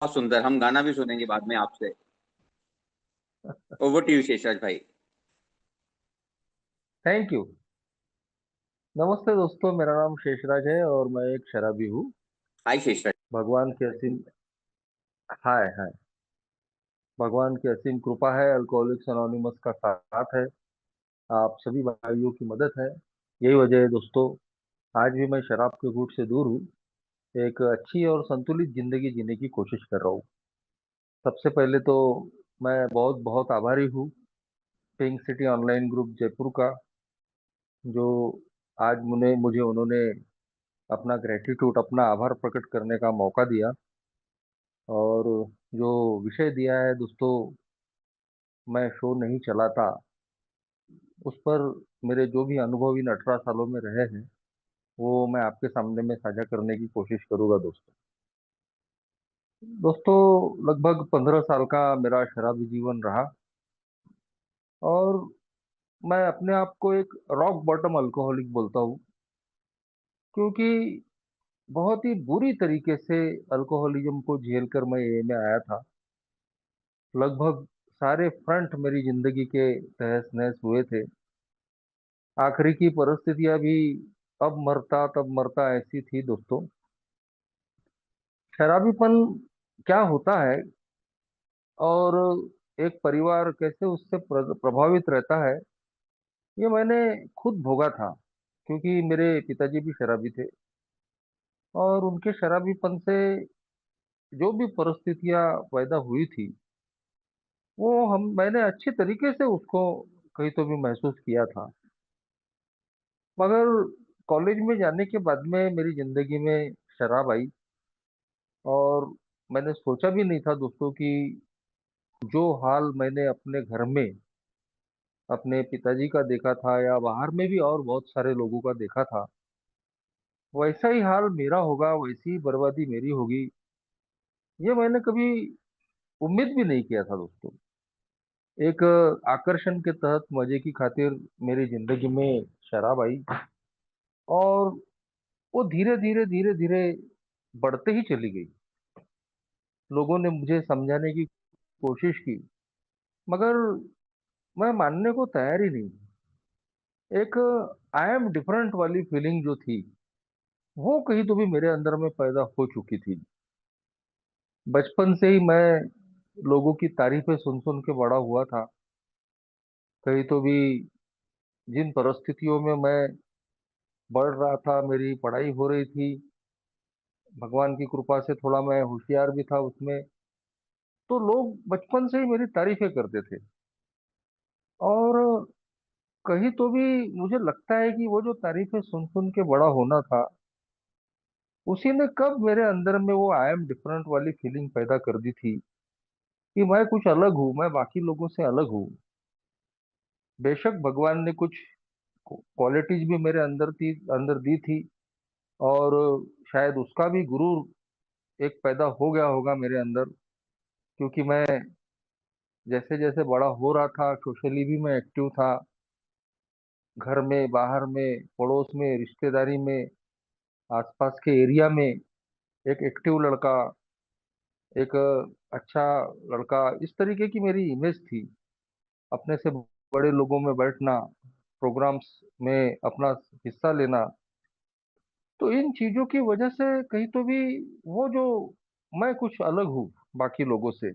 बहुत सुंदर। हम गाना भी सुनेंगे बाद में आपसे। ओवर टू यू शेषराज भाई। Thank you. नमस्ते दोस्तों, मेरा नाम शेषराज है और मैं एक शराबी हूँ। हाय शेषराज। भगवान की असीम हाय हाय। भगवान की असीम कृपा है, अल्कोहलिक्स अनोनिमस का साथ है, आप सभी भाइयों की मदद है। यही वजह है दोस्तों, आज भी मैं शराब के घूंट से दूर हूँ। एक अच्छी और संतुलित जिंदगी जीने की कोशिश कर रहा हूँ। सबसे पहले तो मैं बहुत बहुत आभारी हूँ pink city online group Jaipur का, जो आज मुझे उन्होंने अपना ग्रेटिट्यूड, अपना आभार प्रकट करने का मौका दिया। और जो विषय दिया है दोस्तों, मैं शो नहीं चलाता, उस पर मेरे जो भी अनुभव इन 18 सालों में रहे हैं, वो मैं आपके सामने में साझा करने की कोशिश करूंगा दोस्तों। दोस्तों, लगभग 15 साल का मेरा शराबी जीवन रहा। और मैं अपने आप को एक रॉक बॉटम अल्कोहलिक बोलता हूँ, क्योंकि बहुत ही बुरी तरीके से अल्कोहलिज्म को झेल कर मैं ये में आया था। लगभग सारे फ्रंट मेरी जिंदगी के तहस नहस हुए थे। आखिरी की परिस्थितियां भी अब मरता तब मरता ऐसी थी दोस्तों। शराबीपन क्या होता है और एक परिवार कैसे उससे प्रभावित रहता है, ये मैंने खुद भोगा था। क्योंकि मेरे पिताजी भी शराबी थे, और उनके शराबीपन से जो भी परिस्थितियां पैदा हुई थी, वो हम मैंने अच्छी तरीके से उसको कहीं तो भी महसूस किया था। मगर कॉलेज में जाने के बाद में मेरी जिंदगी में शराब आई। और मैंने सोचा भी नहीं था दोस्तों कि जो हाल मैंने अपने घर में अपने पिताजी का देखा था, या बाहर में भी और बहुत सारे लोगों का देखा था, वैसा ही हाल मेरा होगा, वैसी ही बर्बादी मेरी होगी, ये मैंने कभी उम्मीद भी नहीं किया था दोस्तों। एक आकर्षण के तहत मजे की खातिर मेरी जिंदगी में शराब आई, और वो धीरे धीरे धीरे धीरे बढ़ते ही चली गई। लोगों ने मुझे समझाने की कोशिश की, मगर मैं मानने को तैयार ही नहीं। एक आई एम डिफरेंट वाली फीलिंग जो थी, वो कहीं तो भी मेरे अंदर में पैदा हो चुकी थी। बचपन से ही मैं लोगों की तारीफें सुन सुन के बड़ा हुआ था। कहीं तो भी जिन परिस्थितियों में मैं बढ़ रहा था, मेरी पढ़ाई हो रही थी, भगवान की कृपा से थोड़ा मैं होशियार भी था उसमें, तो लोग बचपन से ही मेरी तारीफें करते थे। और कहीं तो भी मुझे लगता है कि वो जो तारीफें सुन सुन के बड़ा होना था, उसी ने कब मेरे अंदर में वो आई एम डिफरेंट वाली फीलिंग पैदा कर दी थी, कि मैं कुछ अलग हूँ, मैं बाकी लोगों से अलग हूँ। बेशक भगवान ने कुछ क्वालिटीज भी मेरे अंदर दी थी, और शायद उसका भी गुरूर एक पैदा हो गया होगा मेरे अंदर। क्योंकि मैं जैसे जैसे बड़ा हो रहा था, सोशली भी मैं एक्टिव था। घर में, बाहर में, पड़ोस में, रिश्तेदारी में, आसपास के एरिया में एक एक्टिव लड़का, एक अच्छा लड़का, इस तरीके की मेरी इमेज थी। अपने से बड़े लोगों में बैठना, प्रोग्राम्स में अपना हिस्सा लेना। तो इन चीजों की वजह से कहीं तो भी वो जो मैं कुछ अलग हूँ बाकी लोगों से,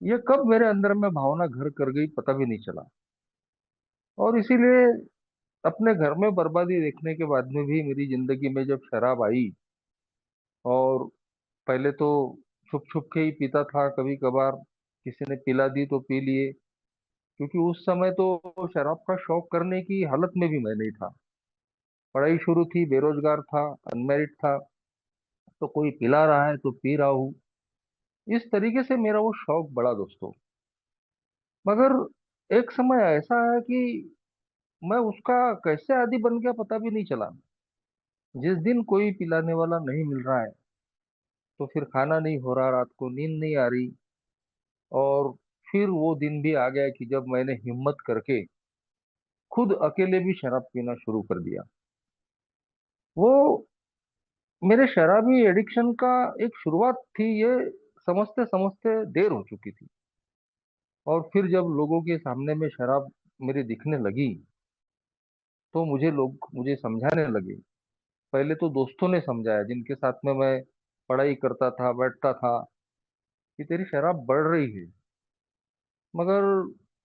ये कब मेरे अंदर में भावना घर कर गई पता भी नहीं चला। और इसीलिए अपने घर में बर्बादी देखने के बाद में भी मेरी जिंदगी में जब शराब आई, और पहले तो छुप छुप के ही पीता था, कभी कभार किसी ने पिला दी तो पी लिए। क्योंकि उस समय तो शराब का शौक करने की हालत में भी मैं नहीं था। पढ़ाई शुरू थी, बेरोजगार था, अनमेरिड था, तो कोई पिला रहा है तो पी रहा हूँ। इस तरीके से मेरा वो शौक बढ़ा दोस्तों। मगर एक समय ऐसा है कि मैं उसका कैसे आदी बन गया पता भी नहीं चला। जिस दिन कोई पिलाने वाला नहीं मिल रहा है, तो फिर खाना नहीं हो रहा, रात को नींद नहीं आ रही। और फिर वो दिन भी आ गया कि जब मैंने हिम्मत करके खुद अकेले भी शराब पीना शुरू कर दिया। वो मेरे शराबी एडिक्शन का एक शुरुआत थी, ये समझते समझते देर हो चुकी थी। और फिर जब लोगों के सामने में शराब मेरी दिखने लगी, तो लोग मुझे समझाने लगे। पहले तो दोस्तों ने समझाया, जिनके साथ में मैं पढ़ाई करता था, बैठता था, कि तेरी शराब बढ़ रही है। मगर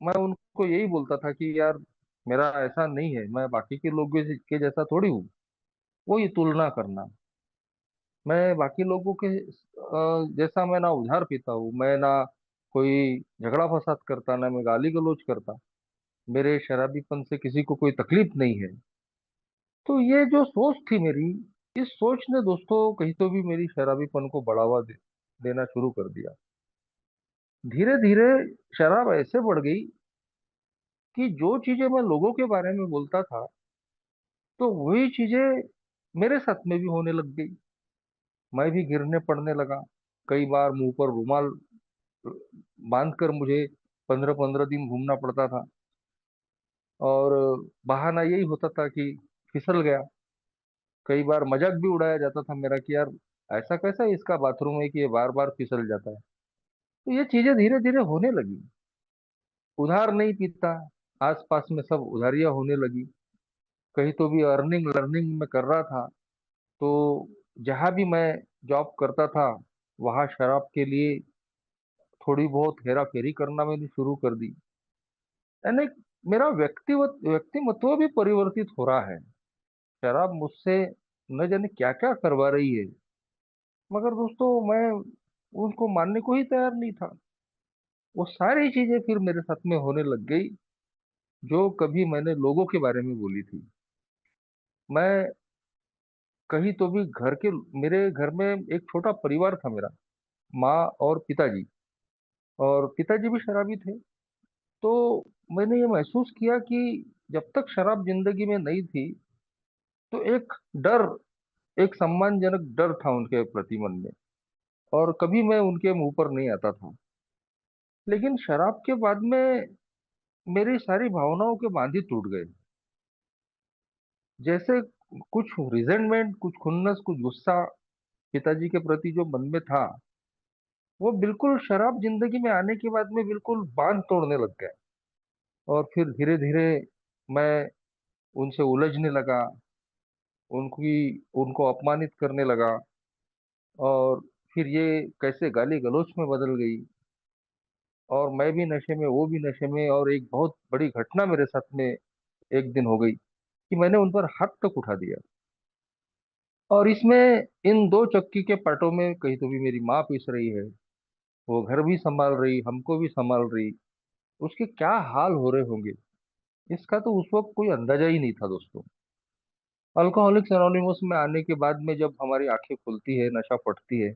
मैं उनको यही बोलता था कि यार, मेरा ऐसा नहीं है, मैं बाकी के लोगों के जैसा थोड़ी हूँ। वो ये तुलना करना, मैं बाकी लोगों के जैसा मैं ना उधार पीता हूँ, मैं ना कोई झगड़ा फसाद करता, ना मैं गाली गलौज करता, मेरे शराबीपन से किसी को कोई तकलीफ नहीं है। तो ये जो सोच थी मेरी, इस सोच ने दोस्तों कहीं तो भी मेरी शराबीपन को बढ़ावा देना शुरू कर दिया। धीरे धीरे शराब ऐसे बढ़ गई कि जो चीजें मैं लोगों के बारे में बोलता था, तो वही चीजें मेरे साथ में भी होने लग गई। मैं भी गिरने पड़ने लगा। कई बार मुंह पर रुमाल बांध कर मुझे 15-15 दिन घूमना पड़ता था। और बहाना यही होता था कि फिसल गया। कई बार मजाक भी उड़ाया जाता था मेरा कि यार, ऐसा कैसा इसका बाथरूम है कि ये बार बार फिसल जाता है। तो ये चीजें धीरे धीरे होने लगी। उधार नहीं पीता, आसपास में सब उधारियां होने लगी। कहीं तो भी अर्निंग लर्निंग में कर रहा था, तो जहां भी मैं जॉब करता था, वहां शराब के लिए थोड़ी बहुत हेरा फेरी करना मैंने शुरू कर दी। यानी मेरा व्यक्तिमत्व भी परिवर्तित हो रहा है। शराब मुझसे न जाने क्या क्या करवा रही है। मगर दोस्तों, मैं उनको मानने को ही तैयार नहीं था। वो सारी चीजें फिर मेरे साथ में होने लग गई, जो कभी मैंने लोगों के बारे में बोली थी। मैं कहीं तो भी मेरे घर में एक छोटा परिवार था मेरा, माँ और पिताजी। और पिताजी भी शराबी थे। तो मैंने ये महसूस किया कि जब तक शराब जिंदगी में नहीं थी, तो एक डर, एक सम्मानजनक डर था उनके प्रति मन में। और कभी मैं उनके मुंह पर नहीं आता था। लेकिन शराब के बाद में मेरी सारी भावनाओं के बांध ही टूट गए। जैसे कुछ रिजेंटमेंट, कुछ खुन्नस, कुछ गुस्सा पिताजी के प्रति जो मन में था, वो बिल्कुल शराब जिंदगी में आने के बाद में बिल्कुल बांध तोड़ने लग गया। और फिर धीरे धीरे मैं उनसे उलझने लगा, उनकी उनको अपमानित करने लगा। और फिर ये कैसे गाली गलौज में बदल गई। और मैं भी नशे में, वो भी नशे में, और एक बहुत बड़ी घटना मेरे साथ में एक दिन हो गई कि मैंने उन पर हाथ तक उठा दिया। और इसमें इन दो चक्की के पाटों में कहीं तो भी मेरी माँ पीस रही है, वो घर भी संभाल रही, हमको भी संभाल रही। उसके क्या हाल हो रहे होंगे, इसका तो उस वक्त कोई अंदाजा ही नहीं था दोस्तों। अल्कोहलिक्स एनोनिमस में आने के बाद में जब हमारी आंखें खुलती है, नशा पड़ती है,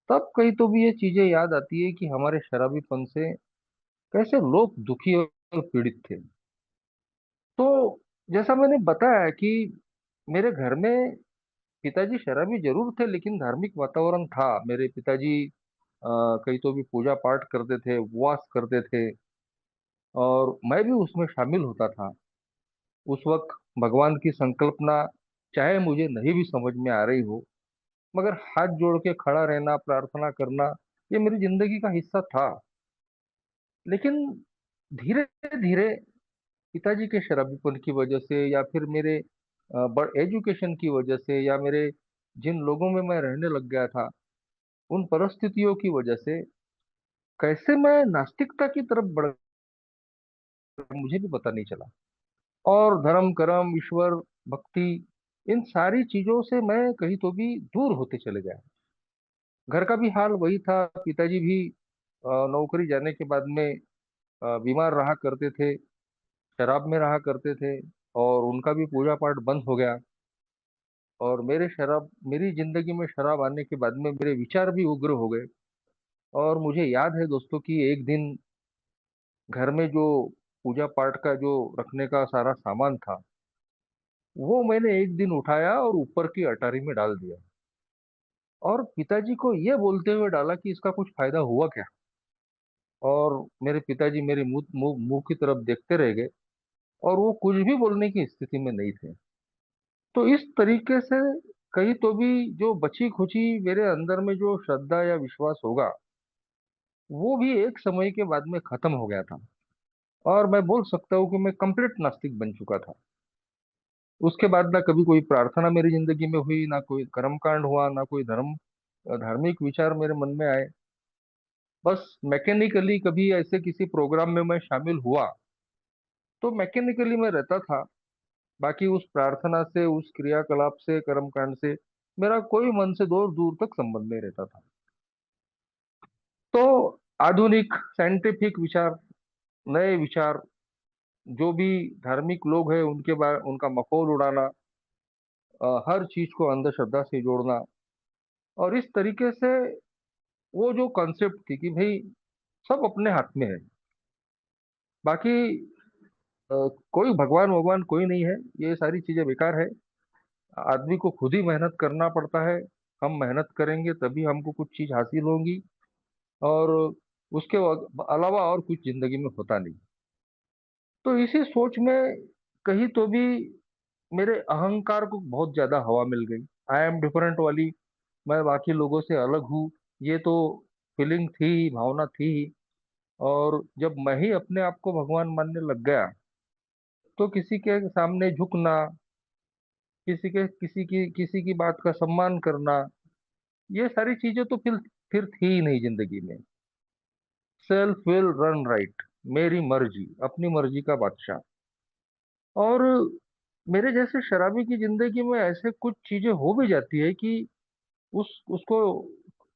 तब कहीं तो भी ये चीजें याद आती है कि हमारे शराबीपन से कैसे लोग दुखी और पीड़ित थे। तो जैसा मैंने बताया कि मेरे घर में पिताजी शराबी जरूर थे, लेकिन धार्मिक वातावरण था। मेरे पिताजी कहीं तो भी पूजा पाठ करते थे, उपवास करते थे। और मैं भी उसमें शामिल होता था। उस वक्त भगवान की संकल्पना चाहे मुझे नहीं भी समझ में आ रही हो, मगर हाथ जोड़ के खड़ा रहना, प्रार्थना करना, ये मेरी जिंदगी का हिस्सा था। लेकिन धीरे धीरे पिताजी के शराबीपन की वजह से, या फिर मेरे एजुकेशन की वजह से, या मेरे जिन लोगों में मैं रहने लग गया था, उन परिस्थितियों की वजह से कैसे मैं नास्तिकता की तरफ बढ़ गया, मुझे भी पता नहीं चला। और धर्म कर्म ईश्वर भक्ति, इन सारी चीजों से मैं कहीं तो भी दूर होते चले गया। घर का भी हाल वही था। पिताजी भी नौकरी जाने के बाद में बीमार रहा करते थे, शराब में रहा करते थे। और उनका भी पूजा पाठ बंद हो गया। और मेरी जिंदगी में शराब आने के बाद में मेरे विचार भी उग्र हो गए। और मुझे याद है दोस्तों कि एक दिन घर में जो पूजा पाठ का जो रखने का सारा सामान था, वो मैंने एक दिन उठाया और ऊपर की अटारी में डाल दिया। और पिताजी को ये बोलते हुए डाला कि इसका कुछ फायदा हुआ क्या। और मेरे पिताजी मेरे मुंह मुंह मुंह की तरफ देखते रह गए, और वो कुछ भी बोलने की स्थिति में नहीं थे। तो इस तरीके से कहीं तो भी जो बची खुची मेरे अंदर में जो श्रद्धा या विश्वास होगा, वो भी एक समय के बाद में खत्म हो गया था। और मैं बोल सकता हूँ कि मैं कंप्लीट नास्तिक बन चुका था। उसके बाद ना कभी कोई प्रार्थना मेरी जिंदगी में हुई, ना कोई कर्मकांड हुआ, ना कोई धार्मिक विचार मेरे मन में आए। बस मैकेनिकली कभी ऐसे किसी प्रोग्राम में मैं शामिल हुआ तो मैकेनिकली मैं रहता था। बाकी उस प्रार्थना से, उस क्रियाकलाप से, कर्मकांड से मेरा कोई मन से दूर दूर तक संबंध नहीं रहता था। तो आधुनिक साइंटिफिक विचार, नए विचार, जो भी धार्मिक लोग हैं उनके बारे उनका मखौल उड़ाना, हर चीज को अंधश्रद्धा से जोड़ना, और इस तरीके से वो जो कॉन्सेप्ट थी कि भाई सब अपने हाथ में है, बाकी अ, कोई भगवान भगवान कोई नहीं है, ये सारी चीजें बेकार है। आदमी को खुद ही मेहनत करना पड़ता है। हम मेहनत करेंगे तभी हमको कुछ चीज हासिल होगी, और उसके अलावा और कुछ जिंदगी में होता नहीं। तो इसी सोच में कहीं तो भी मेरे अहंकार को बहुत ज्यादा हवा मिल गई। आई एम डिफरेंट वाली, मैं बाकी लोगों से अलग हूँ, ये तो फीलिंग थी, भावना थी। और जब मैं ही अपने आप को भगवान मानने लग गया, तो किसी के सामने झुकना, किसी की बात का सम्मान करना, ये सारी चीजें तो फिर थी ही नहीं जिंदगी में। सेल्फ विल रन राइट, मेरी मर्जी, अपनी मर्जी का बादशाह। और मेरे जैसे शराबी की जिंदगी में ऐसे कुछ चीजें हो भी जाती है कि उसको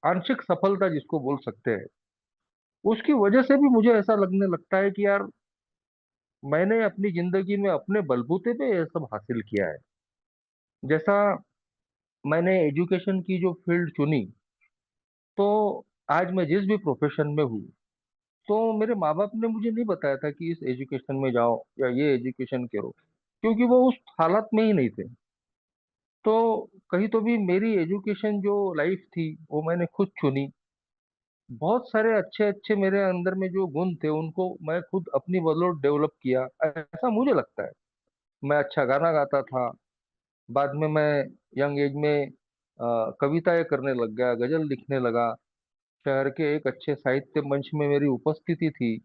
आंशिक सफलता जिसको बोल सकते हैं, उसकी वजह से भी मुझे ऐसा लगने लगता है कि यार मैंने अपनी जिंदगी में अपने बलबूते पे ये सब हासिल किया है। जैसा मैंने एजुकेशन की जो फील्ड चुनी, तो आज मैं जिस भी प्रोफेशन में हूँ, तो मेरे माँ बाप ने मुझे नहीं बताया था कि इस एजुकेशन में जाओ या ये एजुकेशन करो, क्योंकि वो उस हालत में ही नहीं थे। तो कहीं तो भी मेरी एजुकेशन जो लाइफ थी वो मैंने खुद चुनी। बहुत सारे अच्छे अच्छे मेरे अंदर में जो गुण थे उनको मैं खुद अपनी बदौलत डेवलप किया, ऐसा मुझे लगता है। मैं अच्छा गाना गाता था। बाद में मैं यंग एज में कविताएं करने लग गया, गजल लिखने लगा। शहर के एक अच्छे साहित्य मंच में मेरी उपस्थिति थी,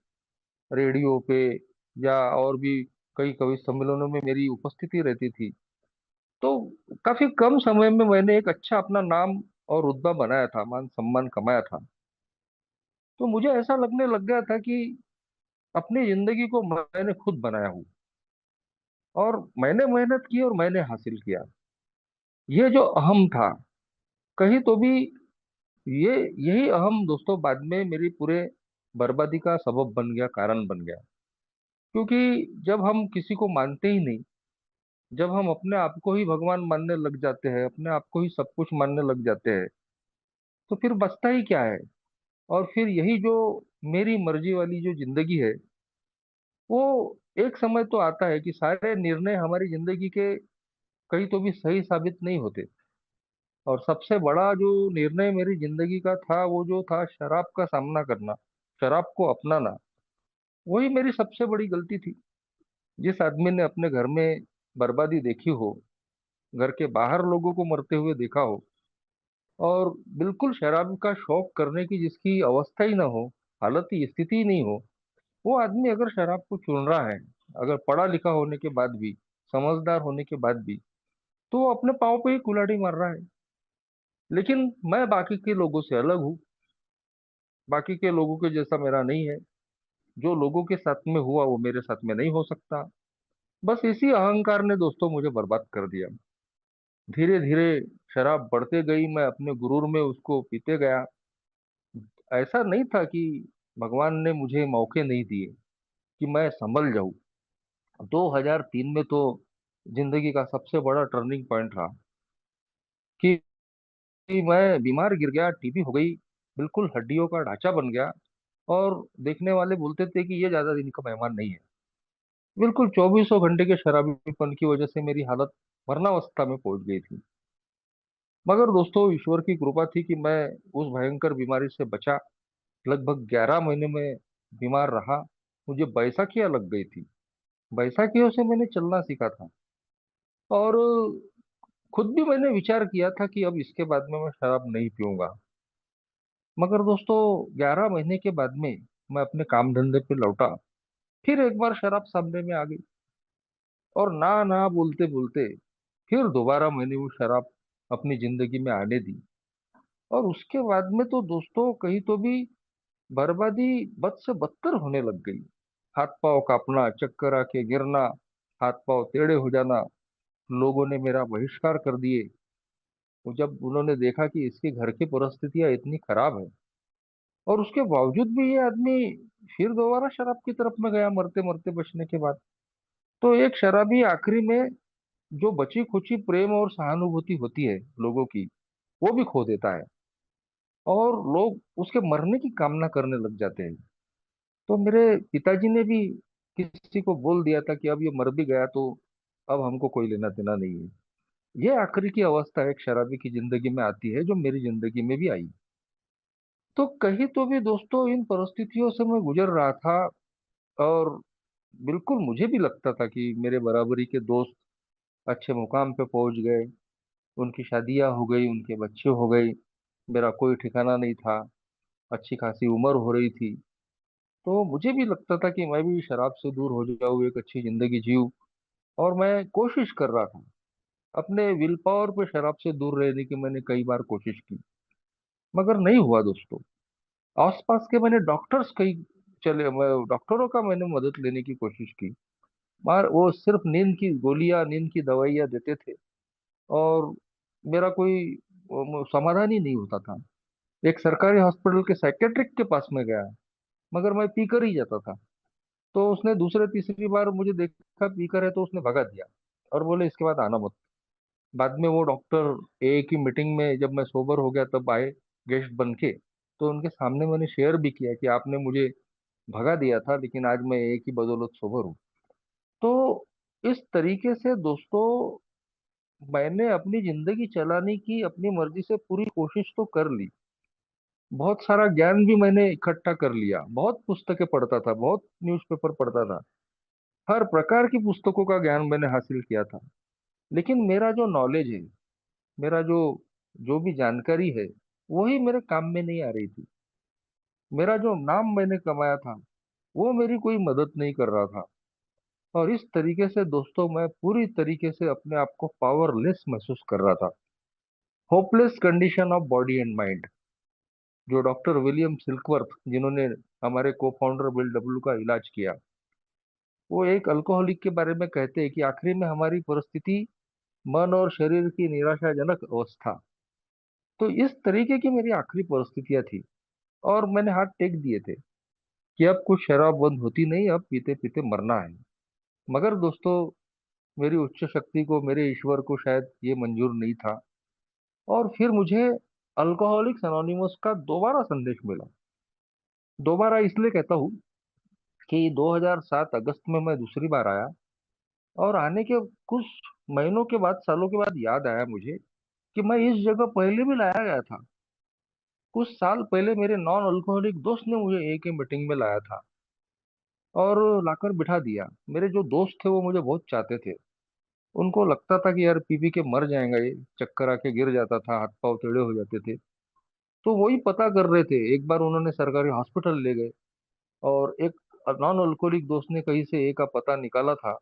रेडियो पे या और भी कई कवि सम्मेलनों में मेरी उपस्थिति रहती थी। तो काफी कम समय में मैंने एक अच्छा अपना नाम और रुतबा बनाया था, मान सम्मान कमाया था। तो मुझे ऐसा लगने लग गया था कि अपनी जिंदगी को मैंने खुद बनाया हूँ, और मैंने मेहनत की और मैंने हासिल किया। ये जो अहम था, कहीं तो भी ये यही अहम दोस्तों बाद में मेरी पूरे बर्बादी का सबब बन गया, कारण बन गया। क्योंकि जब हम किसी को मानते ही नहीं, जब हम अपने आप को ही भगवान मानने लग जाते हैं, अपने आप को ही सब कुछ मानने लग जाते हैं, तो फिर बचता ही क्या है। और फिर यही जो मेरी मर्जी वाली जो जिंदगी है, वो एक समय तो आता है कि सारे निर्णय हमारी जिंदगी के कहीं तो भी सही साबित नहीं होते। और सबसे बड़ा जो निर्णय मेरी जिंदगी का था, वो जो था शराब का सामना करना, शराब को अपनाना, वही मेरी सबसे बड़ी गलती थी। जिस आदमी ने अपने घर में बर्बादी देखी हो, घर के बाहर लोगों को मरते हुए देखा हो, और बिल्कुल शराब का शौक करने की जिसकी अवस्था ही ना हो, हालत ही, स्थिति ही नहीं हो, वो आदमी अगर शराब को चुन रहा है, अगर पढ़ा लिखा होने के बाद भी, समझदार होने के बाद भी, तो वो अपने पाँव पे ही कुल्हाड़ी मार रहा है। लेकिन मैं बाकी के लोगों से अलग हूँ, बाकी के लोगों के जैसा मेरा नहीं है। जो लोगों के साथ में हुआ वो मेरे साथ में नहीं हो सकता। बस इसी अहंकार ने दोस्तों मुझे बर्बाद कर दिया। धीरे धीरे शराब बढ़ते गई, मैं अपने गुरूर में उसको पीते गया। ऐसा नहीं था कि भगवान ने मुझे मौके नहीं दिए कि मैं संभल जाऊं। 2003 में तो जिंदगी का सबसे बड़ा टर्निंग पॉइंट रहा कि मैं बीमार गिर गया, टीबी हो गई, बिल्कुल हड्डियों का ढांचा बन गया। और देखने वाले बोलते थे कि ये ज्यादा दिन का मेहमान नहीं है। बिल्कुल 2400 घंटे के शराबीपन की वजह से मेरी हालत मरणावस्था में पहुंच गई थी। मगर दोस्तों ईश्वर की कृपा थी कि मैं उस भयंकर बीमारी से बचा। लगभग 11 महीने में बीमार रहा। मुझे बैसाखियां लग गई थी। बैसाखियों से मैंने चलना सीखा था। और खुद भी मैंने विचार किया था कि अब इसके बाद में मैं शराब नहीं पीऊंगा। मगर दोस्तों 11 महीने के बाद में मैं अपने काम धंधे पे लौटा, फिर एक बार शराब सामने में आ गई, और ना ना बोलते बोलते फिर दोबारा मैंने वो शराब अपनी जिंदगी में आने दी। और उसके बाद में तो दोस्तों कहीं तो भी बर्बादी बद से बदतर होने लग गई। हाथ पांव कांपना, चक्कर आके गिरना, हाथ पांव टेढ़े हो जाना, लोगों ने मेरा बहिष्कार कर दिए। वो जब उन्होंने देखा कि इसके घर की परिस्थितियां इतनी खराब है, और उसके बावजूद भी ये आदमी फिर दोबारा शराब की तरफ में गया मरते मरते बचने के बाद। तो एक शराबी आखिरी में जो बची खुची प्रेम और सहानुभूति होती है लोगों की, वो भी खो देता है, और लोग उसके मरने की कामना करने लग जाते हैं। तो मेरे पिताजी ने भी किसी को बोल दिया था कि अब ये मर भी गया तो अब हमको कोई लेना देना नहीं है। ये आखिरी की अवस्था एक शराबी की जिंदगी में आती है, जो मेरी जिंदगी में भी आई। तो कहीं तो भी दोस्तों इन परिस्थितियों से मैं गुजर रहा था, और बिल्कुल मुझे भी लगता था कि मेरे बराबरी के दोस्त अच्छे मुकाम पे पहुंच गए, उनकी शादियां हो गई, उनके बच्चे हो गए, मेरा कोई ठिकाना नहीं था, अच्छी खासी उम्र हो रही थी। तो मुझे भी लगता था कि मैं भी शराब से दूर हो जाऊं, एक अच्छी जिंदगी जीऊं। और मैं कोशिश कर रहा था, अपने विल पावर पे शराब से दूर रहने की मैंने कई बार कोशिश की, मगर नहीं हुआ दोस्तों। आसपास के मैंने डॉक्टर्स कई चले, मैं डॉक्टरों का मैंने मदद लेने की कोशिश की, मगर वो सिर्फ नींद की गोलियां, नींद की दवाइयां देते थे, और मेरा कोई समाधान ही नहीं होता था। एक सरकारी हॉस्पिटल के साइकेट्रिक के पास में गया, मगर मैं पीकर ही जाता था। तो उसने दूसरे तीसरी बार मुझे देखा पीकर है तो उसने भगा दिया, और बोले इसके बाद आना मत। बाद में वो डॉक्टर एक ही मीटिंग में जब मैं सोबर हो गया तब आए, गेस्ट बन के। तो उनके सामने मैंने शेयर भी किया कि आपने मुझे भगा दिया था, लेकिन आज मैं एक ही बदौलत सोबर हूँ। तो इस तरीके से दोस्तों मैंने अपनी जिंदगी चलाने की अपनी मर्जी से पूरी कोशिश तो कर ली। बहुत सारा ज्ञान भी मैंने इकट्ठा कर लिया, बहुत पुस्तकें पढ़ता था, बहुत न्यूज़पेपर पढ़ता था, हर प्रकार की पुस्तकों का ज्ञान मैंने हासिल किया था। लेकिन मेरा जो नॉलेज है, मेरा जो जो भी जानकारी है, वही मेरे काम में नहीं आ रही थी। मेरा जो नाम मैंने कमाया था, वो मेरी कोई मदद नहीं कर रहा था। और इस तरीके से दोस्तों मैं पूरी तरीके से अपने आप को पावरलेस महसूस कर रहा था। Hopeless condition of body and mind. जो डॉक्टर विलियम सिल्कवर्थ, जिन्होंने हमारे को फाउंडर बिल डब्ल्यू का इलाज किया, वो एक अल्कोहलिक के बारे में कहते हैं कि आखिरी में हमारी परिस्थिति मन और शरीर की निराशाजनक अवस्था। तो इस तरीके की मेरी आखिरी परिस्थितियां थी, और मैंने हाथ टेक दिए थे कि अब कुछ शराब बंद होती नहीं, अब पीते पीते मरना है। मगर दोस्तों मेरी उच्च शक्ति को, मेरे ईश्वर को शायद ये मंजूर नहीं था, और फिर मुझे अल्कोहलिक्स अनोनिमस का दोबारा संदेश मिला। दोबारा इसलिए कहता हूँ कि 2007 अगस्त में मैं दूसरी बार आया, और आने के कुछ महीनों के बाद, सालों के बाद याद आया मुझे कि मैं इस जगह पहले भी लाया गया था। कुछ साल पहले मेरे नॉन अल्कोहलिक दोस्त ने मुझे एक ही मीटिंग में लाया था, और लाकर बिठा दिया। मेरे जो दोस्त थे वो मुझे बहुत चाहते थे। उनको लगता था कि यार पी पी के मर जाएगा ये, चक्कर आके गिर जाता था, हाथ पांव टेढ़े हो जाते थे। तो वही पता कर रहे थे। एक बार उन्होंने सरकारी हॉस्पिटल ले गए, और एक नॉन अल्कोहलिक दोस्त ने कहीं से एक का पता निकाला था,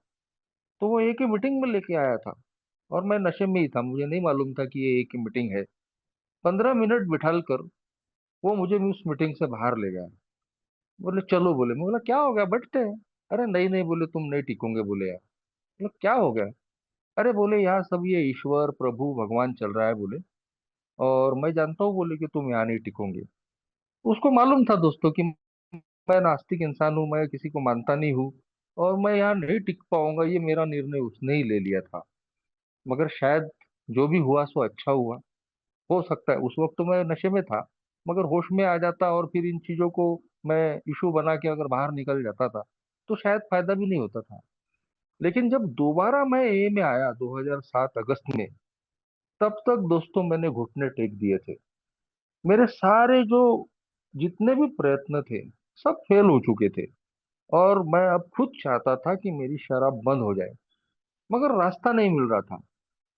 तो वो एक ही मीटिंग में लेके आया था। और मैं नशे में ही था, मुझे नहीं मालूम था कि ये एक ही मीटिंग है। 15 मिनट बिठाल कर वो मुझे उस मीटिंग से बाहर ले गया। बोले चलो, बोले। मैं बोला क्या हो गया, बैठते हैं। अरे नहीं नहीं, बोले तुम नहीं टिकोगे, बोले यार। बोला क्या हो गया। अरे बोले यहाँ सब ये ईश्वर प्रभु भगवान चल रहा है, बोले, और मैं जानता हूँ, बोले कि तुम यहाँ नहीं टिकोगे। उसको मालूम था दोस्तों कि मैं नास्तिक इंसान हूँ, मैं किसी को मानता नहीं हूँ, और मैं यहाँ नहीं टिक पाऊंगा, ये मेरा निर्णय उसने ही ले लिया था। मगर शायद जो भी हुआ सो अच्छा हुआ। हो सकता है उस वक्त तो मैं नशे में था, मगर होश में आ जाता और फिर इन चीजों को मैं इशू बना के अगर बाहर निकल जाता था, तो शायद फायदा भी नहीं होता था। लेकिन जब दोबारा मैं ए में आया 2007 अगस्त में, तब तक दोस्तों मैंने घुटने टेक दिए थे। मेरे सारे जो जितने भी प्रयत्न थे, सब फेल हो चुके थे, और मैं अब खुद चाहता था कि मेरी शराब बंद हो जाए, मगर रास्ता नहीं मिल रहा था।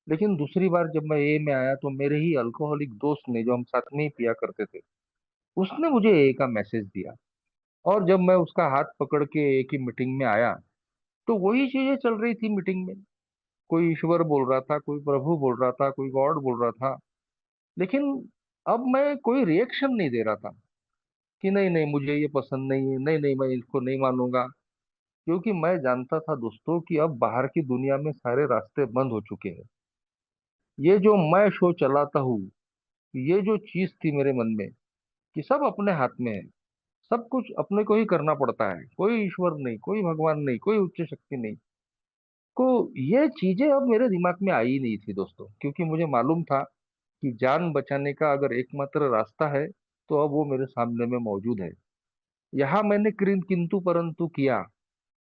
लेकिन दूसरी बार जब मैं ए में आया तो मेरे ही अल्कोहलिक दोस्त ने, जो हम साथ में ही पिया करते थे, उसने मुझे ए का मैसेज दिया। और जब मैं उसका हाथ पकड़ के ए की मीटिंग में आया, तो वही चीजें चल रही थी मीटिंग में। कोई ईश्वर बोल रहा था, कोई प्रभु बोल रहा था, कोई गॉड बोल रहा था। लेकिन अब मैं कोई रिएक्शन नहीं दे रहा था कि नहीं नहीं मुझे ये पसंद नहीं है, नहीं नहीं मैं इसको नहीं मानूंगा। क्योंकि मैं जानता था दोस्तों कि अब बाहर की दुनिया में सारे रास्ते बंद हो चुके हैं। ये जो मैं शो चलाता हूँ, ये जो चीज थी मेरे मन में कि सब अपने हाथ में है, सब कुछ अपने को ही करना पड़ता है, कोई ईश्वर नहीं, कोई भगवान नहीं, कोई उच्च शक्ति नहीं। तो ये चीजें अब मेरे दिमाग में आई नहीं थी दोस्तों, क्योंकि मुझे मालूम था कि जान बचाने का अगर एकमात्र रास्ता है तो अब वो मेरे सामने में मौजूद है। यहाँ मैंने किंतु परंतु किया।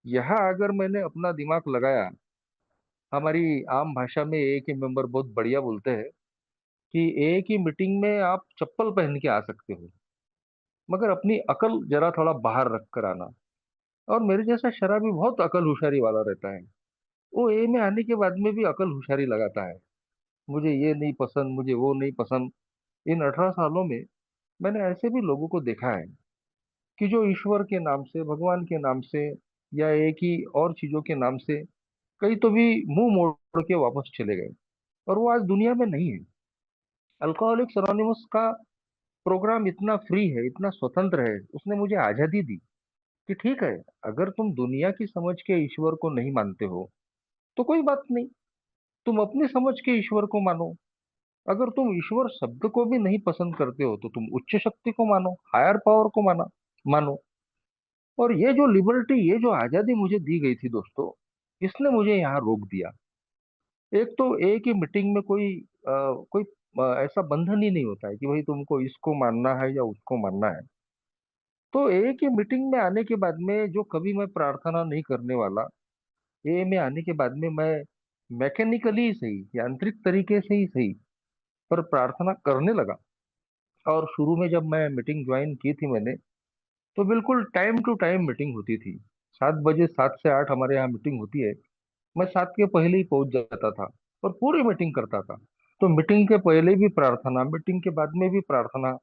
यहाँ अगर मैंने अपना दिमाग लगाया, हमारी आम भाषा में एक ही मेंबर बहुत बढ़िया बोलते हैं कि एक ही मीटिंग में आप चप्पल पहन के आ सकते हो, मगर अपनी अकल जरा थोड़ा बाहर रख कर आना। और मेरे जैसा शराबी बहुत अकल होशियारी वाला रहता है, वो ए में आने के बाद में भी अकल होशियारी लगाता है। मुझे ये नहीं पसंद, मुझे वो नहीं पसंद। इन 18 सालों में मैंने ऐसे भी लोगों को देखा है कि जो ईश्वर के नाम से, भगवान के नाम से, या एक ही और चीजों के नाम से कई तो भी मुंह मोड़ के वापस चले गए, और वो आज दुनिया में नहीं है। अल्कोहलिक्स अनोनिमस का प्रोग्राम इतना फ्री है, इतना स्वतंत्र है, उसने मुझे आजादी दी कि ठीक है, अगर तुम दुनिया की समझ के ईश्वर को नहीं मानते हो तो कोई बात नहीं, तुम अपनी समझ के ईश्वर को मानो। अगर तुम ईश्वर शब्द को भी नहीं पसंद करते हो तो तुम उच्च शक्ति को मानो, हायर पावर को मानो। और ये जो लिबर्टी, ये जो आजादी मुझे दी गई थी दोस्तों, इसने मुझे यहाँ रोक दिया। एक तो एक ही मीटिंग में कोई ऐसा बंधन ही नहीं होता है कि भाई तुमको इसको मानना है या उसको मानना है। तो एक ही मीटिंग में आने के बाद में जो कभी मैं प्रार्थना नहीं करने वाला, ए में आने के बाद में मैं मैकेनिकली ही सही, यांत्रिक तरीके से ही सही, पर प्रार्थना करने लगा। और शुरू में जब मैं मीटिंग ज्वाइन की थी मैंने, तो बिल्कुल टाइम टू टाइम मीटिंग होती थी। 7 बजे, 7 से 8 हमारे यहाँ मीटिंग होती है। मैं 7 के पहले ही पहुंच जाता था और पूरी मीटिंग करता था। तो मीटिंग के पहले भी प्रार्थना, मीटिंग के बाद में भी प्रार्थना।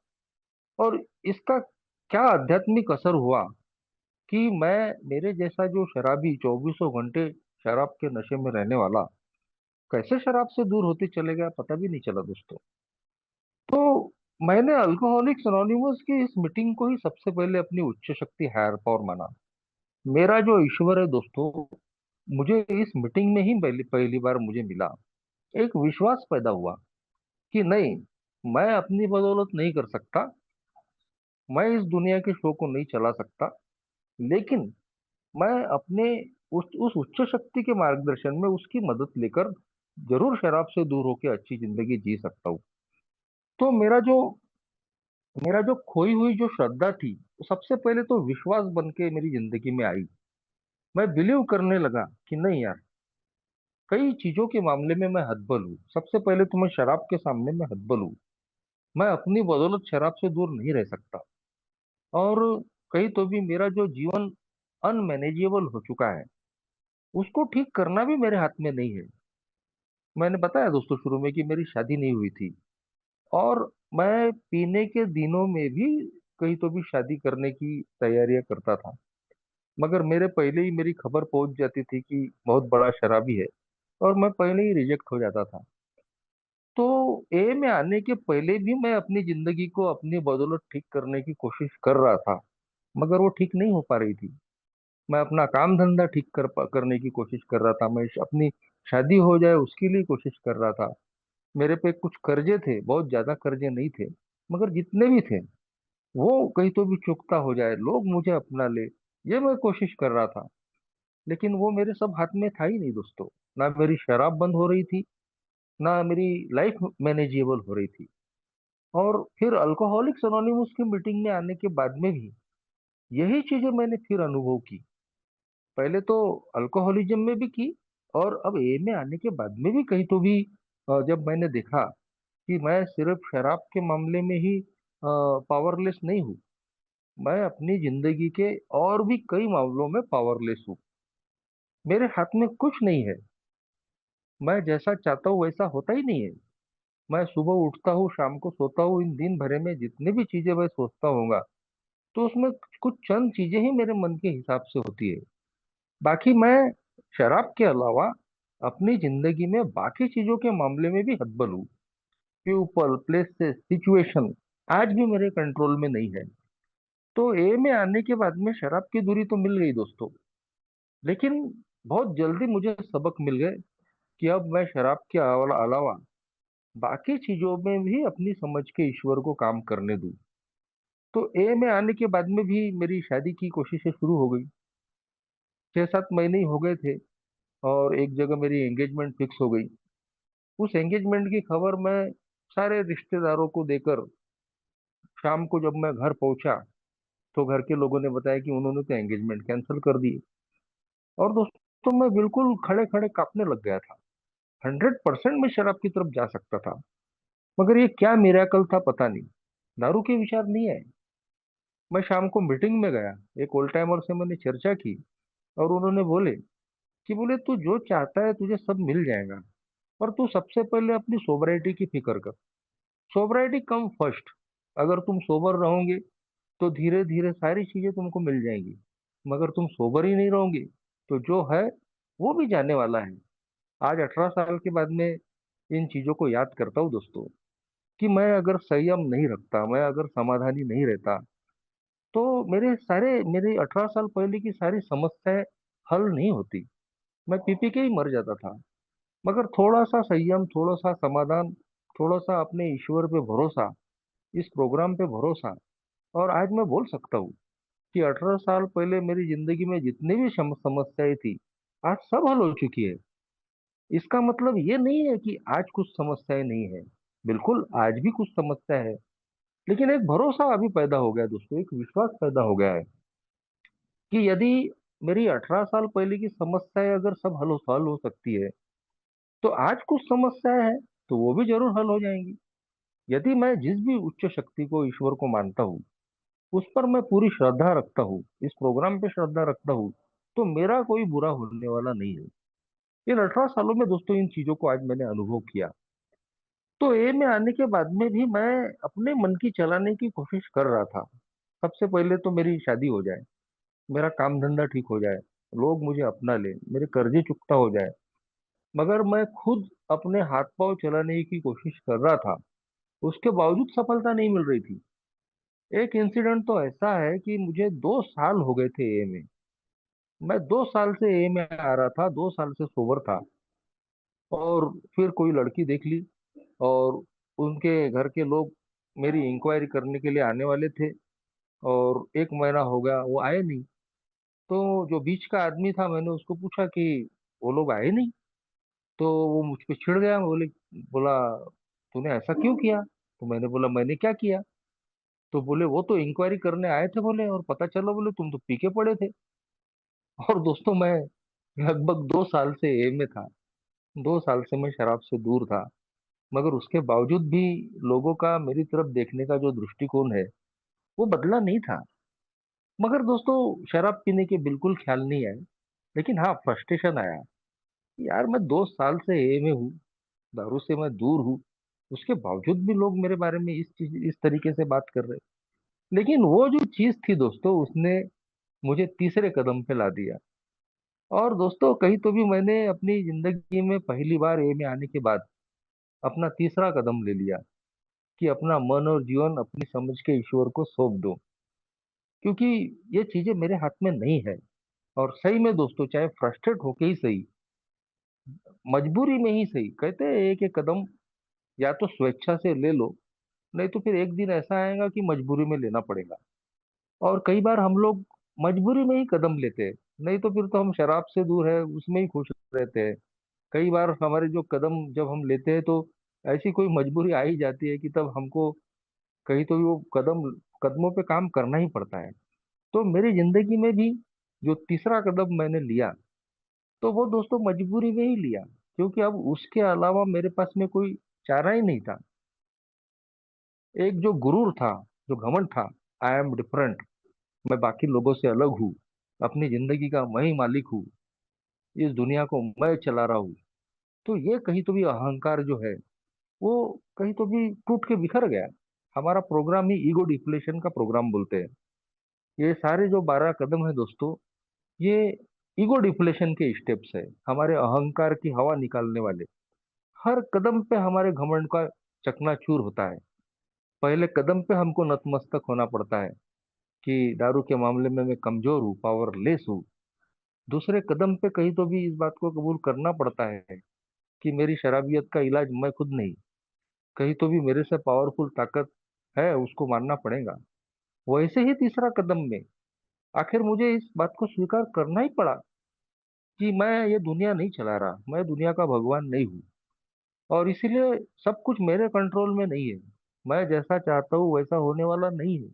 और इसका क्या आध्यात्मिक असर हुआ कि मैं, मेरे जैसा जो शराबी 2400 घंटे शराब के नशे में रहने वाला, कैसे शराब से दूर होते चले गया पता भी नहीं चला दोस्तों। तो मैंने अल्कोहलिक्स अनोनिमस की इस मीटिंग को ही सबसे पहले अपनी उच्च शक्ति हायर पावर माना। मेरा जो ईश्वर है दोस्तों, मुझे इस मीटिंग में ही पहली पहली बार मुझे मिला। एक विश्वास पैदा हुआ कि नहीं, मैं अपनी बदौलत नहीं कर सकता, मैं इस दुनिया के शो को नहीं चला सकता, लेकिन मैं अपने उस उच्च शक्ति के मार्गदर्शन में उसकी मदद लेकर जरूर शराब से दूर होकर अच्छी जिंदगी जी सकता हूँ। तो मेरा जो खोई हुई जो श्रद्धा थी, वो सबसे पहले तो विश्वास बन के मेरी जिंदगी में आई। मैं बिलीव करने लगा कि नहीं यार, कई चीजों के मामले में मैं हतबल हूँ। सबसे पहले तो मैं शराब के सामने मैं हतबल हूँ। मैं अपनी बदौलत शराब से दूर नहीं रह सकता। और कहीं तो भी मेरा जो जीवन अनमैनेजेबल हो चुका है, उसको ठीक करना भी मेरे हाथ में नहीं है। मैंने बताया दोस्तों शुरू में कि मेरी शादी नहीं हुई थी, और मैं पीने के दिनों में भी कहीं तो भी शादी करने की तैयारियां करता था। मगर मेरे पहले ही मेरी खबर पहुंच जाती थी कि बहुत बड़ा शराबी है, और मैं पहले ही रिजेक्ट हो जाता था। तो ए में आने के पहले भी मैं अपनी जिंदगी को अपनी बदौलत ठीक करने की कोशिश कर रहा था, मगर वो ठीक नहीं हो पा रही थी। मैं अपना काम धंधा ठीक करने की कोशिश कर रहा था, मैं अपनी शादी हो जाए उसके लिए कोशिश कर रहा था। मेरे पे कुछ कर्जे थे, बहुत ज्यादा कर्जे नहीं थे, मगर जितने भी थे वो कहीं तो भी चुकता हो जाए, लोग मुझे अपना ले, ये मैं कोशिश कर रहा था। लेकिन वो मेरे सब हाथ में था ही नहीं दोस्तों। ना मेरी शराब बंद हो रही थी, ना मेरी लाइफ मैनेजेबल हो रही थी। और फिर अल्कोहलिक्स अनोनिमस की मीटिंग में आने के बाद में भी यही चीजें मैंने फिर अनुभव की। पहले तो अल्कोहलिज्म में भी की, और अब ए में आने के बाद में भी कहीं तो भी जब मैंने देखा कि मैं सिर्फ शराब के मामले में ही पावरलेस नहीं हूँ, मैं अपनी जिंदगी के और भी कई मामलों में पावरलेस हूँ। मेरे हाथ में कुछ नहीं है। मैं जैसा चाहता हूँ वैसा होता ही नहीं है। मैं सुबह उठता हूँ, शाम को सोता हूँ, इन दिन भरे में जितनी भी चीजें मैं सोचता हूँगा, तो उसमें कुछ चंद चीजें ही मेरे मन के हिसाब से होती है। बाकी मैं शराब के अलावा अपनी जिंदगी में बाकी चीजों के मामले में भी हतबल हूँ। पीपल, प्लेसेस, सिचुएशन आज भी मेरे कंट्रोल में नहीं है। तो ए में आने के बाद में शराब की दूरी तो मिल गई दोस्तों, लेकिन बहुत जल्दी मुझे सबक मिल गए कि अब मैं शराब के अलावा बाकी चीजों में भी अपनी समझ के ईश्वर को काम करने दूं। तो ए में आने के बाद में भी मेरी शादी की कोशिशें शुरू हो गई। 6-7 महीने ही हो गए थे और एक जगह मेरी एंगेजमेंट फिक्स हो गई। उस एंगेजमेंट की खबर मैं सारे रिश्तेदारों को देकर शाम को जब मैं घर पहुंचा, तो घर के लोगों ने बताया कि उन्होंने तो एंगेजमेंट कैंसिल कर दी। और दोस्तों मैं बिल्कुल खड़े खड़े कांपने लग गया था। 100% मैं शराब की तरफ जा सकता था, मगर ये क्या मिरेकल था पता नहीं, दारू के विचार नहीं है। मैं शाम को मीटिंग में गया, एक ओल्ड टाइमर से मैंने चर्चा की, और उन्होंने बोले तू जो चाहता है तुझे सब मिल जाएगा, पर तू सबसे पहले अपनी सोबराइटी की फिक्र कर। Sobriety come first. अगर तुम सोबर रहोगे तो धीरे धीरे सारी चीजें तुमको मिल जाएंगी, मगर तुम सोबर ही नहीं रहोगे तो जो है वो भी जाने वाला है। आज 18 साल के बाद में इन चीजों को याद करता हूँ दोस्तों, कि मैं अगर संयम नहीं रखता, मैं अगर समाधानी नहीं रहता, तो मेरी 18 साल पहले की सारी समस्याएं हल नहीं होती। मैं पी पी के ही मर जाता था। मगर थोड़ा सा संयम, थोड़ा सा समाधान, थोड़ा सा अपने ईश्वर पे भरोसा, इस प्रोग्राम पे भरोसा, और आज मैं बोल सकता हूँ कि 18 साल पहले मेरी जिंदगी में जितनी भी समस्याएं थी, आज सब हल हो चुकी है। इसका मतलब ये नहीं है कि आज कुछ समस्याएं नहीं है। बिल्कुल आज भी कुछ समस्या है, लेकिन एक भरोसा अभी पैदा हो गया है दोस्तों, एक विश्वास पैदा हो गया है कि यदि मेरी 18 साल पहले की समस्याएं अगर सब हल हो सकती है, तो आज कुछ समस्याएं हैं तो वो भी जरूर हल हो जाएंगी। यदि मैं जिस भी उच्च शक्ति को, ईश्वर को मानता हूँ, उस पर मैं पूरी श्रद्धा रखता हूँ, इस प्रोग्राम पे श्रद्धा रखता हूँ, तो मेरा कोई बुरा होने वाला नहीं है। इन 18 सालों में दोस्तों इन चीजों को आज मैंने अनुभव किया। तो ए में आने के बाद में भी मैं अपने मन की चलाने की कोशिश कर रहा था। सबसे पहले तो मेरी शादी हो जाए, मेरा काम धंधा ठीक हो जाए, लोग मुझे अपना ले, मेरे कर्जे चुकता हो जाए। मगर मैं खुद अपने हाथ पांव चलाने की कोशिश कर रहा था, उसके बावजूद सफलता नहीं मिल रही थी। एक इंसिडेंट तो ऐसा है कि मुझे 2 साल हो गए थे ए में। मैं 2 साल से ए में आ रहा था, 2 साल से सोबर था। और फिर कोई लड़की देख ली, और उनके घर के लोग मेरी इंक्वायरी करने के लिए आने वाले थे, और 1 महीना हो गया वो आए नहीं। तो जो बीच का आदमी था, मैंने उसको पूछा कि वो लोग आए नहीं। तो वो मुझ पे चिढ़ गया, बोला तूने ऐसा क्यों किया? तो मैंने बोला मैंने क्या किया? तो बोले वो तो इंक्वायरी करने आए थे बोले, और पता चला बोले तुम तो पी के पड़े थे। और दोस्तों मैं लगभग 2 साल से ए में था, 2 साल से मैं शराब से दूर था, मगर उसके बावजूद भी लोगों का मेरी तरफ देखने का जो दृष्टिकोण है वो बदला नहीं था। मगर दोस्तों शराब पीने के बिल्कुल ख्याल नहीं आए, लेकिन हाँ फ्रस्ट्रेशन आया। यार मैं 2 साल से ए में हूँ, दारू से मैं दूर हूँ, उसके बावजूद भी लोग मेरे बारे में इस तरीके से बात कर रहे। लेकिन वो जो चीज थी दोस्तों, उसने मुझे तीसरे कदम पे ला दिया। और दोस्तों कहीं तो भी मैंने अपनी जिंदगी में पहली बार ए में आने के बाद अपना तीसरा कदम ले लिया, कि अपना मन और जीवन अपनी समझ के ईश्वर को सौंप दो, क्योंकि ये चीजें मेरे हाथ में नहीं है। और सही में दोस्तों, चाहे फ्रस्ट्रेट होके ही सही, मजबूरी में ही सही, कहते हैं एक एक कदम या तो स्वेच्छा से ले लो, नहीं तो फिर एक दिन ऐसा आएगा कि मजबूरी में लेना पड़ेगा। और कई बार हम लोग मजबूरी में ही कदम लेते हैं, नहीं तो फिर तो हम शराब से दूर है उसमें ही खुश रहते हैं। कई बार हमारे जो कदम जब हम लेते हैं, तो ऐसी कोई मजबूरी आ ही जाती है कि तब हमको कहीं तो भी वो कदमों पे काम करना ही पड़ता है। तो मेरी जिंदगी में भी जो तीसरा कदम मैंने लिया, तो वो दोस्तों मजबूरी में ही लिया, क्योंकि अब उसके अलावा मेरे पास में कोई चारा ही नहीं था। एक जो गुरूर था, जो घमंड था, आई एम डिफरेंट, मैं बाकी लोगों से अलग हूँ, अपनी जिंदगी का मैं ही मालिक हूँ, इस दुनिया को मैं चला रहा हूँ, तो ये कहीं तो भी अहंकार जो है वो कहीं तो भी टूट के बिखर गया। हमारा प्रोग्राम ही ईगो डिप्लेशन का प्रोग्राम बोलते हैं। ये सारे जो 12 कदम है दोस्तों, ये ईगो डिप्लेशन के स्टेप्स है, हमारे अहंकार की हवा निकालने वाले। हर कदम पे हमारे घमंड का चकनाचूर होता है। पहले कदम पे हमको नतमस्तक होना पड़ता है कि दारू के मामले में मैं कमजोर हूँ, पावरलेस हूँ। दूसरे कदम पे कहीं तो भी इस बात को कबूल करना पड़ता है कि मेरी शराबियत का इलाज मैं खुद नहीं, कहीं तो भी मेरे से पावरफुल ताकत है, उसको मानना पड़ेगा। वैसे ही तीसरा कदम में आखिर मुझे इस बात को स्वीकार करना ही पड़ा कि मैं ये दुनिया नहीं चला रहा, मैं दुनिया का भगवान नहीं हूँ। और इसीलिए सब कुछ मेरे कंट्रोल में नहीं है। मैं जैसा चाहता हूँ वैसा होने वाला नहीं है,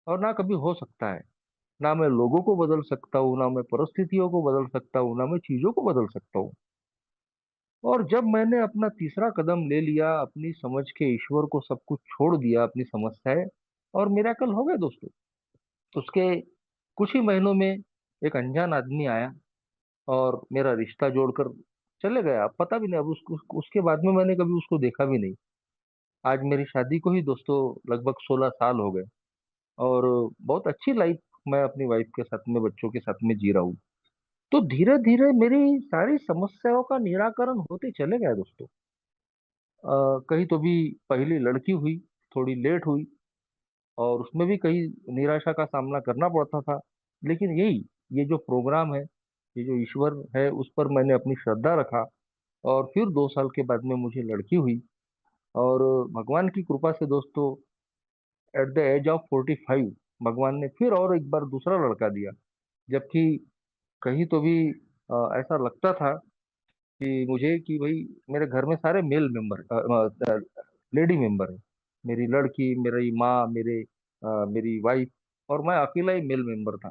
और ना कभी हो सकता है। ना मैं लोगों को बदल सकता हूँ, ना मैं परिस्थितियों को बदल सकता हूँ, ना मैं चीजों को बदल सकता हूँ। और जब मैंने अपना तीसरा कदम ले लिया, अपनी समझ के ईश्वर को सब कुछ छोड़ दिया, अपनी समस्याएं, और मिराकल हो गए दोस्तों। उसके कुछ ही महीनों में एक अनजान आदमी आया और मेरा रिश्ता जोड़कर चले गया। पता भी नहीं, अब उसके बाद में मैंने कभी उसको देखा भी नहीं। आज मेरी शादी को ही दोस्तों लगभग 16 साल हो गए, और बहुत अच्छी लाइफ मैं अपनी वाइफ के साथ में, बच्चों के साथ में जी रहा हूँ। तो धीरे धीरे मेरी सारी समस्याओं का निराकरण होते चले गया दोस्तों। कहीं तो भी पहली लड़की हुई, थोड़ी लेट हुई, और उसमें भी कहीं निराशा का सामना करना पड़ता था। लेकिन यही, ये जो प्रोग्राम है, ये जो ईश्वर है, उस पर मैंने अपनी श्रद्धा रखा। और फिर 2 साल के बाद में मुझे लड़की हुई। और भगवान की कृपा से दोस्तों, एट द एज ऑफ 45 भगवान ने फिर और एक बार दूसरा लड़का दिया। जबकि कहीं तो भी ऐसा लगता था कि मुझे कि भाई मेरे घर में सारे मेल मेंबर, लेडी मेंबर है। मेरी लड़की, मेरी माँ, मेरी वाइफ, और मैं अकेला ही मेल मेंबर था।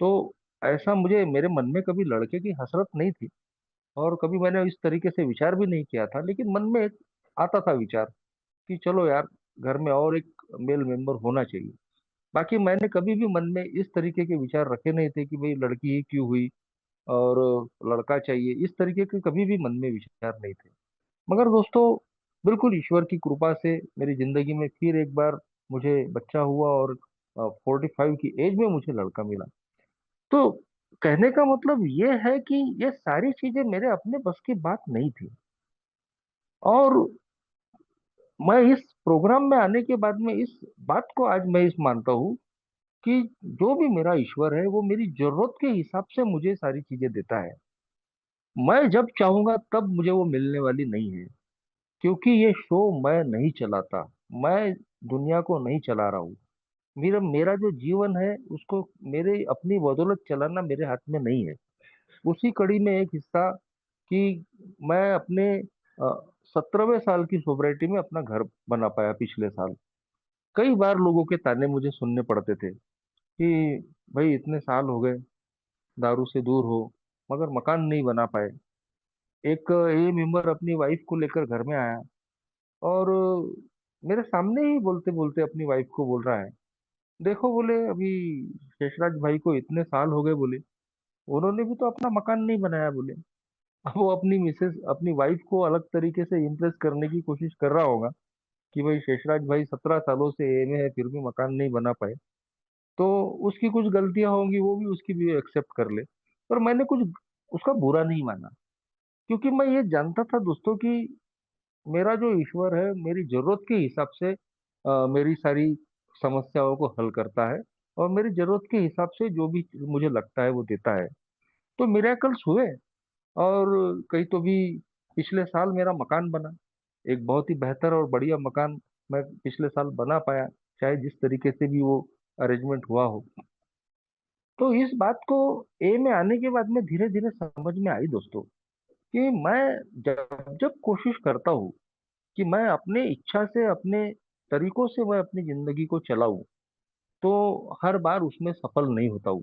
तो ऐसा मुझे, मेरे मन में कभी लड़के की हसरत नहीं थी, और कभी मैंने इस तरीके से विचार भी नहीं किया था। लेकिन मन में एक आता था विचार कि चलो यार, घर में और एक मेल मेंबर होना चाहिए। बाकी मैंने कभी भी मन में इस तरीके के विचार रखे नहीं थे कि भाई लड़की ही क्यों हुई और लड़का चाहिए, इस तरीके के कभी भी मन में विचार नहीं थे। मगर दोस्तों, बिल्कुल ईश्वर की कृपा से मेरी जिंदगी में फिर एक बार मुझे बच्चा हुआ, और 45 की एज में मुझे लड़का मिला। तो कहने का मतलब ये है कि ये सारी चीजें मेरे अपने बस की बात नहीं थी। और मैं इस प्रोग्राम में आने के बाद में इस बात को आज मैं इस मानता हूँ कि जो भी मेरा ईश्वर है वो मेरी जरूरत के हिसाब से मुझे सारी चीजें देता है। मैं जब चाहूंगा तब मुझे वो मिलने वाली नहीं है। क्योंकि ये शो मैं नहीं चलाता, मैं दुनिया को नहीं चला रहा हूँ। मेरा मेरा जो जीवन है उसको मेरे अपनी बदौलत चलाना मेरे हाथ में नहीं है। उसी कड़ी में एक हिस्सा कि मैं अपने 17वें साल की सोसाइटी में अपना घर बना पाया पिछले साल। कई बार लोगों के ताने मुझे सुनने पड़ते थे कि भाई इतने साल हो गए, दारू से दूर हो, मगर मकान नहीं बना पाए। एक ये मेंबर अपनी वाइफ को लेकर घर में आया, और मेरे सामने ही बोलते बोलते अपनी वाइफ को बोल रहा है, देखो बोले, अभी शेषराज भाई को इतने साल हो गए बोले, उन्होंने भी तो अपना मकान नहीं बनाया बोले। अब वो अपनी मिसेस, अपनी वाइफ को अलग तरीके से इम्प्रेस करने की कोशिश कर रहा होगा कि भाई शेषराज भाई 17 सालों से ए में है फिर भी मकान नहीं बना पाए। तो उसकी कुछ गलतियां होंगी, वो भी उसकी भी एक्सेप्ट कर ले। पर मैंने कुछ उसका बुरा नहीं माना, क्योंकि मैं ये जानता था दोस्तों कि मेरा जो ईश्वर है मेरी जरूरत के हिसाब से मेरी सारी समस्याओं को हल करता है, और मेरी जरूरत के हिसाब से जो भी मुझे लगता है वो देता है। तो मिरेकल्स हुए। और कहीं तो भी पिछले साल मेरा मकान बना, एक बहुत ही बेहतर और बढ़िया मकान मैं पिछले साल बना पाया, चाहे जिस तरीके से भी वो अरेंजमेंट हुआ हो। तो इस बात को ए में आने के बाद में धीरे धीरे समझ में आई दोस्तों कि मैं जब जब कोशिश करता हूँ कि मैं अपने इच्छा से, अपने तरीकों से मैं अपनी जिंदगी को चलाऊं, तो हर बार उसमें सफल नहीं होता हूँ।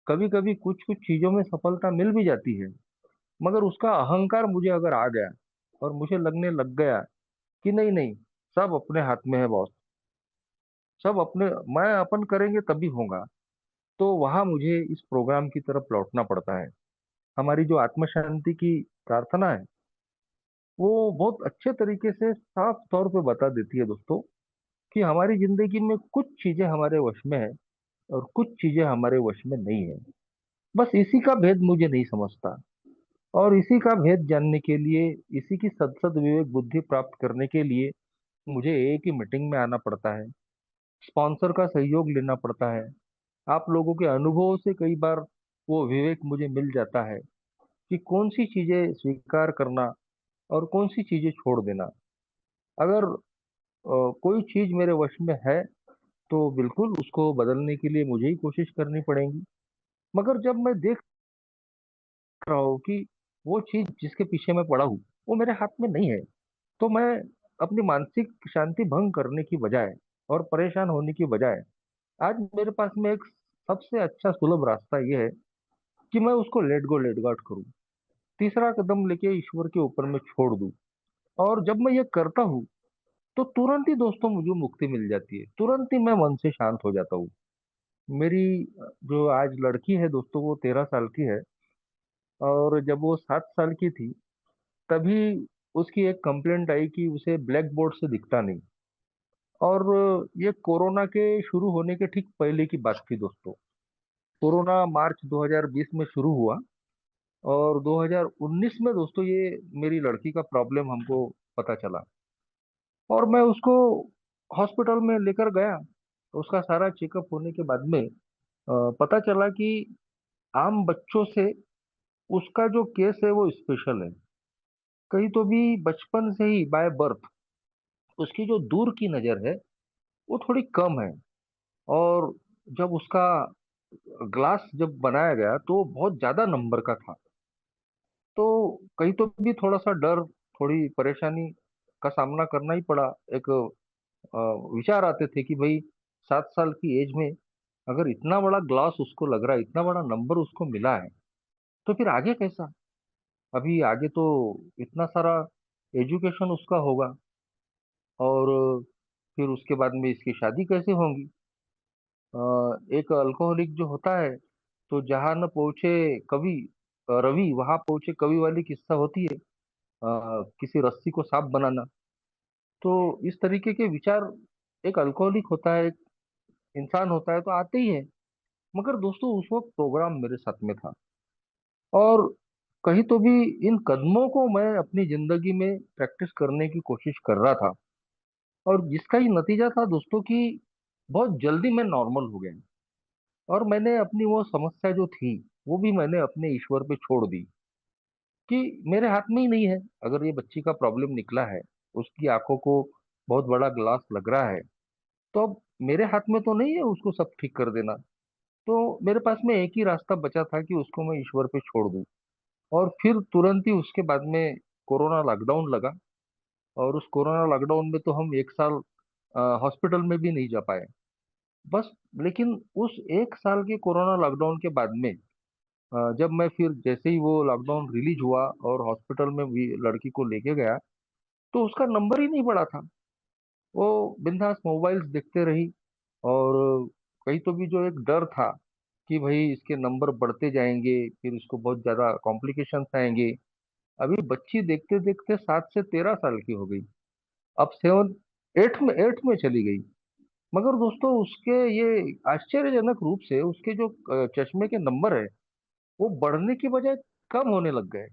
कभी कभी कुछ कुछ चीजों में सफलता मिल भी जाती है, मगर उसका अहंकार मुझे अगर आ गया और मुझे लगने लग गया कि नहीं नहीं, सब अपने हाथ में है बॉस, सब अपने, मैं अपन करेंगे तभी होगा, तो वहां मुझे इस प्रोग्राम की तरफ लौटना पड़ता है। हमारी जो आत्म शांति की प्रार्थना है, वो बहुत अच्छे तरीके से साफ तौर पे बता देती है दोस्तों कि हमारी जिंदगी में कुछ चीजें हमारे वश में है और कुछ चीजें हमारे वश में नहीं है। बस इसी का भेद मुझे नहीं समझता, और इसी का भेद जानने के लिए, इसी की सद विवेक बुद्धि प्राप्त करने के लिए मुझे एक ही मीटिंग में आना पड़ता है, स्पॉन्सर का सहयोग लेना पड़ता है। आप लोगों के अनुभवों से कई बार वो विवेक मुझे मिल जाता है कि कौन सी चीजें स्वीकार करना और कौन सी चीजें छोड़ देना। अगर कोई चीज मेरे वश में है तो बिल्कुल उसको बदलने के लिए मुझे ही कोशिश करनी पड़ेगी। मगर जब मैं देख रहा हूँ कि वो चीज जिसके पीछे मैं पड़ा हूँ वो मेरे हाथ में नहीं है, तो मैं अपनी मानसिक शांति भंग करने की बजाय और परेशान होने की बजाय आज मेरे पास में एक सबसे अच्छा सुलभ रास्ता ये है कि मैं उसको लेट गो लेट गॉड करूँ, तीसरा कदम लेके ईश्वर के ऊपर में छोड़ दूं। और जब मैं ये करता हूँ तो तुरंत ही दोस्तों मुझे मुक्ति मिल जाती है, तुरंत ही मैं मन से शांत हो जाता हूँ। मेरी जो आज लड़की है दोस्तों, वो 13 साल की है, और जब वो 7 साल की थी तभी उसकी एक कंप्लेंट आई कि उसे ब्लैक बोर्ड से दिखता नहीं। और ये कोरोना के शुरू होने के ठीक पहले की बात थी दोस्तों। कोरोना मार्च 2020 में शुरू हुआ, और 2019 में दोस्तों ये मेरी लड़की का प्रॉब्लम हमको पता चला, और मैं उसको हॉस्पिटल में लेकर गया। उसका सारा चेकअप होने के बाद में पता चला कि आम बच्चों से उसका जो केस है वो स्पेशल है। कहीं तो भी बचपन से ही बाय बर्थ उसकी जो दूर की नजर है वो थोड़ी कम है। और जब उसका ग्लास जब बनाया गया तो वो बहुत ज्यादा नंबर का था। तो कहीं तो भी थोड़ा सा डर, थोड़ी परेशानी का सामना करना ही पड़ा। एक विचार आते थे कि भाई 7 साल की एज में अगर इतना बड़ा ग्लास उसको लग रहा है, इतना बड़ा नंबर उसको मिला है, तो फिर आगे कैसा? अभी आगे तो इतना सारा एजुकेशन उसका होगा, और फिर उसके बाद में इसकी शादी कैसे होगी? एक अल्कोहलिक जो होता है, तो जहाँ न पहुंचे कवि रवि, वहां पहुंचे कवि वाली किस्सा होती है। किसी रस्सी को सांप बनाना। तो इस तरीके के विचार एक अल्कोहलिक होता है, एक इंसान होता है, तो आते ही है। मगर दोस्तों उस वक्त प्रोग्राम मेरे साथ में था, और कहीं तो भी इन कदमों को मैं अपनी जिंदगी में प्रैक्टिस करने की कोशिश कर रहा था, और जिसका ही नतीजा था दोस्तों कि बहुत जल्दी मैं नॉर्मल हो गया। और मैंने अपनी वो समस्या जो थी वो भी मैंने अपने ईश्वर पे छोड़ दी कि मेरे हाथ में ही नहीं है। अगर ये बच्ची का प्रॉब्लम निकला है, उसकी आंखों को बहुत बड़ा ग्लास लग रहा है, तो अब मेरे हाथ में तो नहीं है उसको सब ठीक कर देना। तो मेरे पास में एक ही रास्ता बचा था कि उसको मैं ईश्वर पे छोड़ दूं। और फिर तुरंत ही उसके बाद में कोरोना लॉकडाउन लगा, और उस कोरोना लॉकडाउन में तो हम 1 साल हॉस्पिटल में भी नहीं जा पाए। बस, लेकिन उस 1 साल के कोरोना लॉकडाउन के बाद में जब मैं फिर जैसे ही वो लॉकडाउन रिलीज हुआ और हॉस्पिटल में भी लड़की को लेके गया, तो उसका नंबर ही नहीं बढ़ा था। वो बिंदास मोबाइल्स देखते रही, और कहीं तो भी जो एक डर था कि भाई इसके नंबर बढ़ते जाएंगे, फिर इसको बहुत ज्यादा कॉम्प्लिकेशंस आएंगे। अभी बच्ची देखते देखते 7 से 13 साल की हो गई, अब 7 8 में चली गई। मगर दोस्तों उसके ये आश्चर्यजनक रूप से उसके जो चश्मे के नंबर है वो बढ़ने की बजाय कम होने लग गए।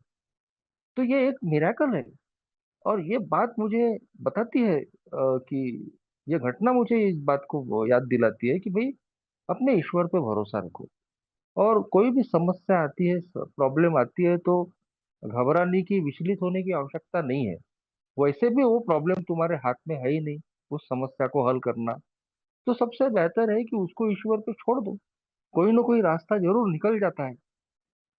तो ये एक मिराकल है। और ये बात मुझे बताती है कि ये घटना मुझे इस बात को याद दिलाती है कि भाई अपने ईश्वर पे भरोसा रखो। और कोई भी समस्या आती है, प्रॉब्लम आती है, तो घबराने की, विचलित होने की आवश्यकता नहीं है। वैसे भी वो प्रॉब्लम तुम्हारे हाथ में है ही नहीं उस समस्या को हल करना। तो सबसे बेहतर है कि उसको ईश्वर पे छोड़ दो, कोई ना कोई रास्ता जरूर निकल जाता है।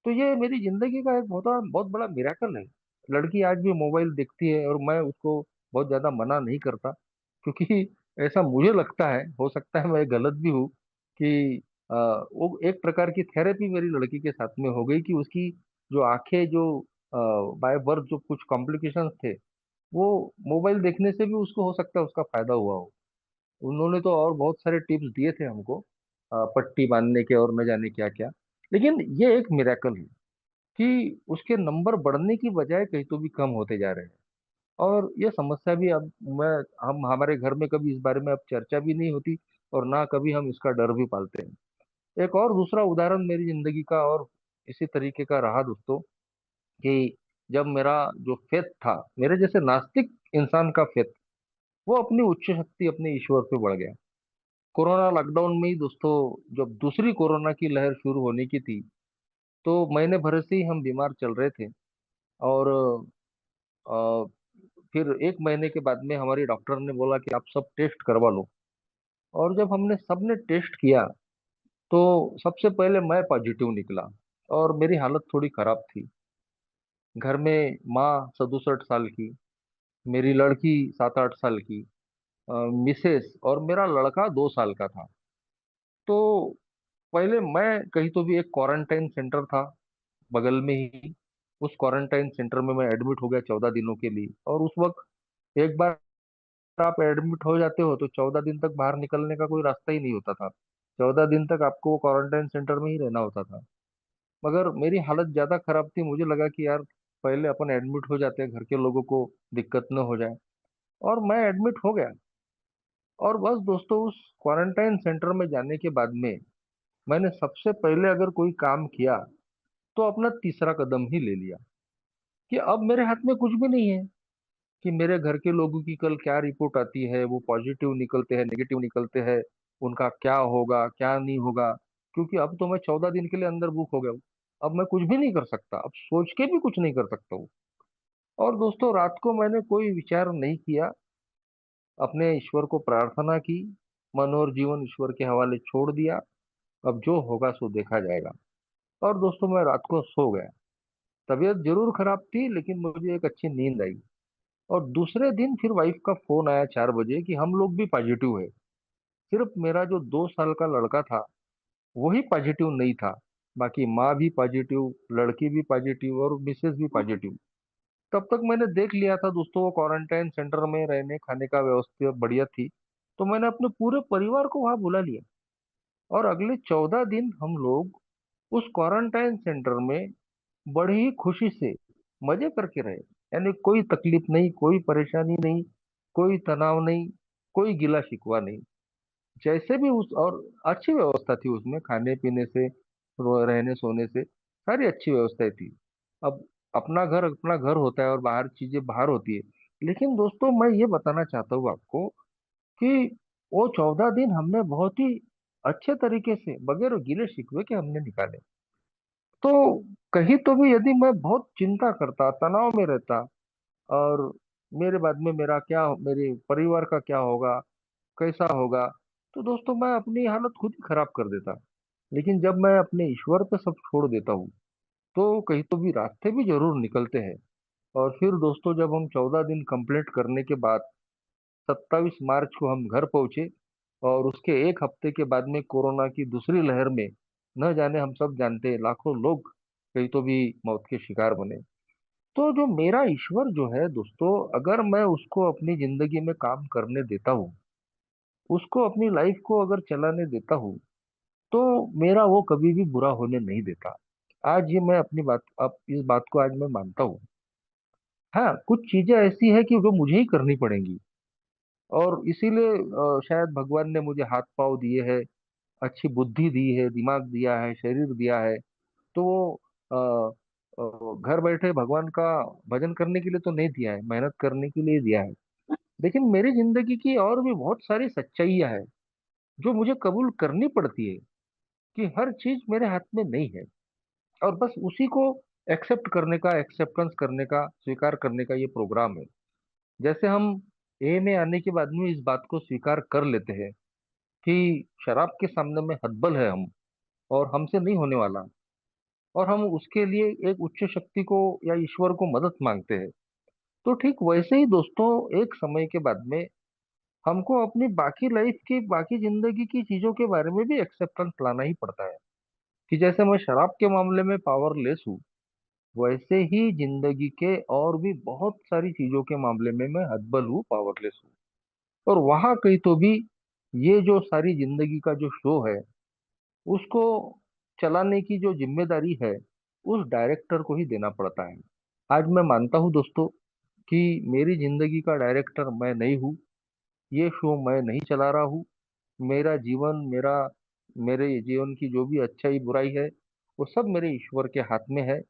तो ये मेरी जिंदगी का एक बहुत बहुत बड़ा मिराकल है। लड़की आज भी मोबाइल देखती है और मैं उसको बहुत ज्यादा मना नहीं करता, क्योंकि ऐसा मुझे लगता है, हो सकता है मैं गलत भी हूँ, कि वो एक प्रकार की थेरेपी मेरी लड़की के साथ में हो गई कि उसकी जो आंखें जो बाय बर्थ जो कुछ कॉम्प्लिकेशंस थे, वो मोबाइल देखने से भी उसको हो सकता है उसका फायदा हुआ हो। उन्होंने तो और बहुत सारे टिप्स दिए थे हमको, पट्टी बांधने के और न जाने क्या क्या। लेकिन ये एक मिरेकल है। कि उसके नंबर बढ़ने की बजाय कहीं तो भी कम होते जा रहे हैं। और ये समस्या भी अब मैं हम हमारे घर में कभी इस बारे में अब चर्चा भी नहीं होती, और ना कभी हम इसका डर भी पालते हैं। एक और दूसरा उदाहरण मेरी जिंदगी का और इसी तरीके का रहा दोस्तों, कि जब मेरा जो फेथ था, मेरे जैसे नास्तिक इंसान का फेथ, वो अपनी उच्च शक्ति अपने ईश्वर पे बढ़ गया। कोरोना लॉकडाउन में ही दोस्तों, जब दूसरी कोरोना की लहर शुरू होने की थी, तो महीने भर से ही हम बीमार चल रहे थे। और अ, फिर एक महीने के बाद में हमारी डॉक्टर ने बोला कि आप सब टेस्ट करवा लो। और जब हमने सबने टेस्ट किया, तो सबसे पहले मैं पॉजिटिव निकला। और मेरी हालत थोड़ी खराब थी। घर में माँ 67 साल की, मेरी लड़की 7-8 साल की, अ, मिसेस और मेरा लड़का 2 साल का था। तो पहले मैं कहीं तो भी, एक क्वारंटाइन सेंटर था बगल में ही, उस क्वारंटाइन सेंटर में मैं एडमिट हो गया 14 दिनों के लिए। और उस वक्त एक बार आप एडमिट हो जाते हो तो 14 दिन तक बाहर निकलने का कोई रास्ता ही नहीं होता था। 14 दिन तक आपको क्वारंटाइन सेंटर में ही रहना होता था। मगर मेरी हालत ज्यादा खराब थी, मुझे लगा कि यार पहले अपन एडमिट हो जाते हैं, घर के लोगों को दिक्कत न हो जाए। और मैं एडमिट हो गया। और बस दोस्तों, उस क्वारंटाइन सेंटर में जाने के बाद में मैंने सबसे पहले अगर कोई काम किया, तो अपना तीसरा कदम ही ले लिया। कि अब मेरे हाथ में कुछ भी नहीं है कि मेरे घर के लोगों की कल क्या रिपोर्ट आती है, वो पॉजिटिव निकलते हैं नेगेटिव निकलते हैं, उनका क्या होगा क्या नहीं होगा। क्योंकि अब तो मैं 14 दिन के लिए अंदर बुक हो गया हूँ। अब मैं कुछ भी नहीं कर सकता, अब सोच के भी कुछ नहीं कर सकता हूँ। और दोस्तों, रात को मैंने कोई विचार नहीं किया, अपने ईश्वर को प्रार्थना की, मन और जीवन ईश्वर के हवाले छोड़ दिया। अब जो होगा सो देखा जाएगा। और दोस्तों, मैं रात को सो गया। तबीयत जरूर खराब थी, लेकिन मुझे एक अच्छी नींद आई। और दूसरे दिन फिर वाइफ का फोन आया 4 बजे कि हम लोग भी पॉजिटिव है। सिर्फ मेरा जो 2 साल का लड़का था, वही पॉजिटिव नहीं था। बाकी माँ भी पॉजिटिव, लड़की भी पॉजिटिव और मिसेस भी पॉजिटिव। तब तक मैंने देख लिया था दोस्तों, वो क्वारंटाइन सेंटर में रहने खाने का व्यवस्था बढ़िया थी। तो मैंने अपने पूरे परिवार को वहां बुला लिया। और अगले 14 दिन हम लोग उस क्वारंटाइन सेंटर में बड़ी ही खुशी से मजे करके रहे। यानी कोई तकलीफ नहीं, कोई परेशानी नहीं, कोई तनाव नहीं, कोई गिला शिकवा नहीं। जैसे भी उस, और अच्छी व्यवस्था थी उसमें, खाने पीने से रहने सोने से सारी अच्छी व्यवस्थाएं थी। अब अपना घर होता है और बाहर चीजें बाहर होती है। लेकिन दोस्तों, मैं ये बताना चाहता हूँ आपको कि वो 14 दिन हमने बहुत ही अच्छे तरीके से, बगैर गिले शिकवे के हमने निकाले। तो कहीं तो भी यदि मैं बहुत चिंता करता, तनाव में रहता, और मेरे बाद में मेरे परिवार का क्या होगा, कैसा होगा, तो दोस्तों मैं अपनी हालत खुद ही खराब कर देता। लेकिन जब मैं अपने ईश्वर पे सब छोड़ देता हूँ, तो कहीं तो भी रास्ते भी जरूर निकलते हैं। और फिर दोस्तों, जब हम 14 दिन कंप्लीट करने के बाद 27 मार्च को हम घर पहुंचे, और उसके एक हफ्ते के बाद में कोरोना की दूसरी लहर में, न जाने, हम सब जानते हैं, लाखों लोग कहीं तो भी मौत के शिकार बने। तो जो मेरा ईश्वर जो है दोस्तों, अगर मैं उसको अपनी जिंदगी में काम करने देता हूँ, उसको अपनी लाइफ को अगर चलाने देता हूँ, तो मेरा वो कभी भी बुरा होने नहीं देता। आज ये मैं अपनी बात, अब इस बात को आज मैं मानता हूँ। हाँ, कुछ चीजें ऐसी है कि जो मुझे ही करनी पड़ेंगी। और इसीलिए शायद भगवान ने मुझे हाथ पांव दिए हैं, अच्छी बुद्धि दी है, दिमाग दिया है, शरीर दिया है। तो वो घर बैठे भगवान का भजन करने के लिए तो नहीं दिया है, मेहनत करने के लिए दिया है। लेकिन मेरी जिंदगी की और भी बहुत सारी सच्चाइयां हैं, जो मुझे कबूल करनी पड़ती है, कि हर चीज मेरे हाथ में नहीं है। और बस उसी को एक्सेप्ट करने का, एक्सेप्टेंस करने का, स्वीकार करने का ये प्रोग्राम है। जैसे हम ए में आने के बाद में इस बात को स्वीकार कर लेते हैं कि शराब के सामने में हतबल है हम, और हमसे नहीं होने वाला। और हम उसके लिए एक उच्च शक्ति को या ईश्वर को मदद मांगते हैं। तो ठीक वैसे ही दोस्तों, एक समय के बाद में हमको अपनी बाकी लाइफ की, बाकी जिंदगी की चीजों के बारे में भी एक्सेप्टेंस लाना ही पड़ता है। कि जैसे मैं शराब के मामले में पावरलेस हूँ, वैसे ही जिंदगी के और भी बहुत सारी चीजों के मामले में मैं हतबल हूँ, पावरलेस हूँ। और वहां कहीं तो भी ये जो सारी जिंदगी का जो शो है, उसको चलाने की जो जिम्मेदारी है, उस डायरेक्टर को ही देना पड़ता है। आज मैं मानता हूँ दोस्तों कि मेरी जिंदगी का डायरेक्टर मैं नहीं हूँ, ये शो मैं नहीं चला रहा हूँ। मेरा जीवन, मेरे जीवन की जो भी अच्छाई बुराई है, वो सब मेरे ईश्वर के हाथ में है।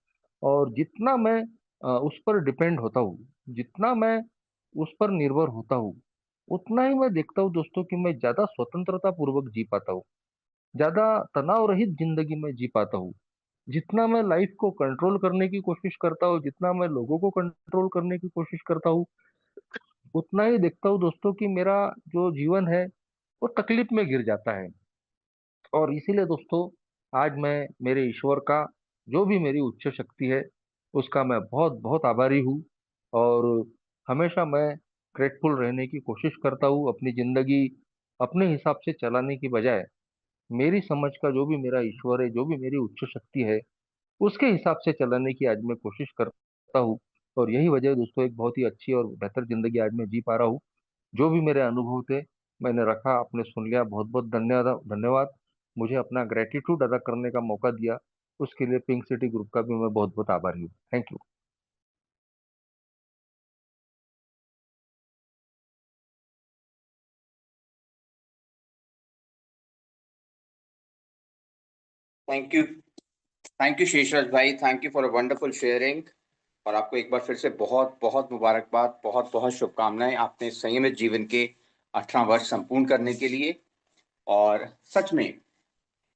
और जितना मैं उस पर डिपेंड होता हूँ, जितना मैं उस पर निर्भर होता हूँ, उतना ही मैं देखता हूँ दोस्तों कि मैं ज्यादा स्वतंत्रता पूर्वक जी पाता हूँ, ज्यादा तनाव रहित जिंदगी में जी पाता हूँ। जितना मैं लाइफ को कंट्रोल करने की कोशिश करता हूँ, जितना मैं लोगों को कंट्रोल करने की कोशिश करता हूँ, उतना ही देखता हूँ दोस्तों कि मेरा जो जीवन है वो तकलीफ में गिर जाता है। और इसीलिए दोस्तों, आज मैं मेरे ईश्वर का, जो भी मेरी उच्च शक्ति है, उसका मैं बहुत बहुत आभारी हूँ। और हमेशा मैं ग्रेटफुल रहने की कोशिश करता हूँ। अपनी जिंदगी अपने हिसाब से चलाने की बजाय मेरी समझ का जो भी मेरा ईश्वर है, जो भी मेरी उच्च शक्ति है, उसके हिसाब से चलाने की आज मैं कोशिश करता हूँ। और यही वजह है दोस्तों, एक बहुत ही अच्छी और बेहतर जिंदगी आज मैं जी पा रहा हूँ। जो भी मेरे अनुभव थे मैंने रखा, आपने सुन लिया, बहुत बहुत धन्यवाद धन्यवाद। मुझे अपना ग्रेटिट्यूड अदा करने का मौका दिया, उसके लिए पिंक सिटी ग्रुप का भी मैं बहुत बहुत आभारी हूँ। Thank you. Thank you Sheshraj भाई, thank you for a wonderful sharing. और आपको एक बार फिर से बहुत बहुत मुबारकबाद, बहुत बहुत शुभकामनाएं आपने संयमित जीवन के 18 वर्ष संपूर्ण करने के लिए। और सच में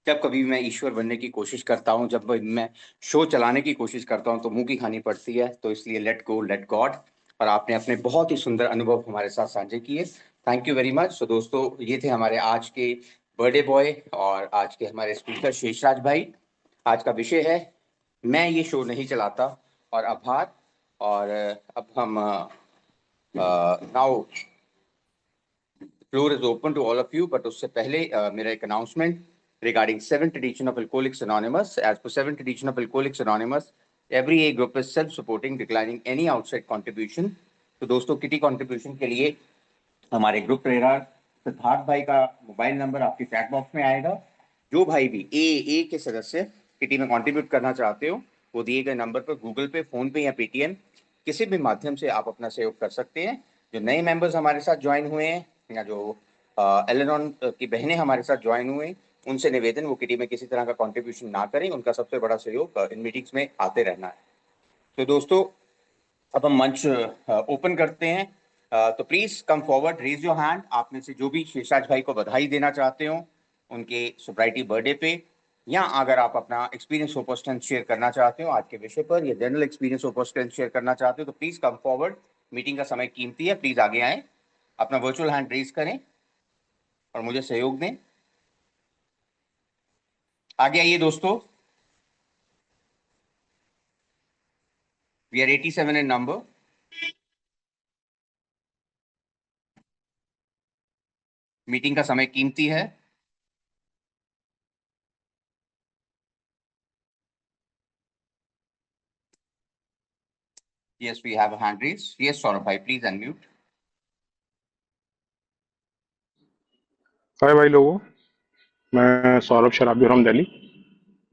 जब कभी मैं ईश्वर बनने की कोशिश करता हूँ, जब मैं शो चलाने की कोशिश करता हूँ, तो मुंह की खानी पड़ती है। तो इसलिए लेट गो लेट गॉड। और आपने अपने बहुत ही सुंदर अनुभव हमारे साथ साझे किए। Thank you very much. So दोस्तों, ये थे हमारे आज के बर्थडे बॉय और आज के हमारे स्पीकर शेषराज भाई। आज का विषय है मैं ये शो नहीं चलाता और आभार। और अब हम now floor is open to all of you. But उससे पहले मेरा एक announcement regarding 7th edition of Alcoholics Anonymous. As per 7th edition of Alcoholics Anonymous, every A group is self-supporting, declining any outside contribution. तो दोस्तों, kitty contribution के लिए हमारे group trainer Siddharth भाई का मोबाइल नंबर आपके चैट बॉक्स में आएगा। जो भाई भी ए के सदस्य किटी में कंट्रीब्यूट करना चाहते हो, वो दिए गए नंबर पर गूगल पे, फोन पे या पेटीएम किसी भी माध्यम से आप अपना सहयोग कर सकते हैं। जो नए मेंबर्स हमारे साथ ज्वाइन हुए हैं या जो एलेनॉन की बहनें हमारे साथ ज्वाइन हुए, उनसे निवेदन वो किटी में किसी तरह का कंट्रीब्यूशन ना करें। उनका सबसे बड़ा सहयोग इन मीटिंग्स में आते रहना है। तो दोस्तों, अब हम मंच ओपन करते हैं। तो please come forward, raise your hand. आप में से जो भी शेषराज भाई को बधाई देना चाहते हो उनके सोब्राइटी बर्थडे पे, या अगर आप अपना एक्सपीरियंस ऑफ स्ट्रेंथ शेयर करना चाहते हो आज के विषय पर, या general experience of strength share करना चाहते हो, तो प्लीज कम फॉरवर्ड। मीटिंग का समय कीमती है, प्लीज आगे आए, अपना वर्चुअल हैंड रेज करें और मुझे सहयोग दें। आगे आइए दोस्तों। We are 87 in number. Meeting का समय कीमती है। Yes, we have a hand raise. Yes Saurabh भाई, प्लीज अनम्यूट। हाय भाई लोगों, मैं सौरभ शराबी फ्रॉम दिल्ली।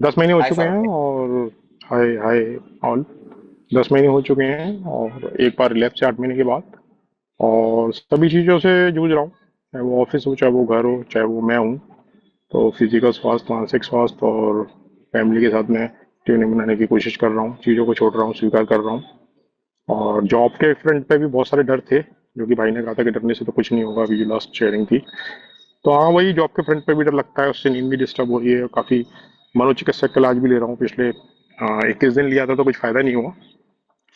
10 महीने हो हाय चुके सौरभ हैं भाई। और हाय हाय ऑल। 10 महीने हो चुके हैं और एक बार रिलैप्स से 8 महीने के बाद, और सभी चीज़ों से जूझ रहा हूँ, चाहे वो ऑफिस हो, चाहे वो घर हो, चाहे वो मैं हूँ। तो फिजिकल स्वास्थ्य, मानसिक स्वास्थ्य और फैमिली के साथ में ट्यूनिंग बनाने की कोशिश कर रहा हूँ, चीज़ों को छोड़ रहा हूँ, स्वीकार कर रहा हूँ। और जॉब के फ्रंट पे भी बहुत सारे डर थे, जो कि भाई ने कहा था कि डरने से तो कुछ नहीं होगा, अभी लास्ट शेयरिंग थी। तो हाँ, वही जॉब के फ्रंट पे भी डर लगता है, उससे नींद भी डिस्टर्ब हो रही है, और काफ़ी मनोचिकित्सक का इलाज भी ले रहा हूँ। पिछले 21 दिन लिया था तो कुछ फ़ायदा नहीं हुआ।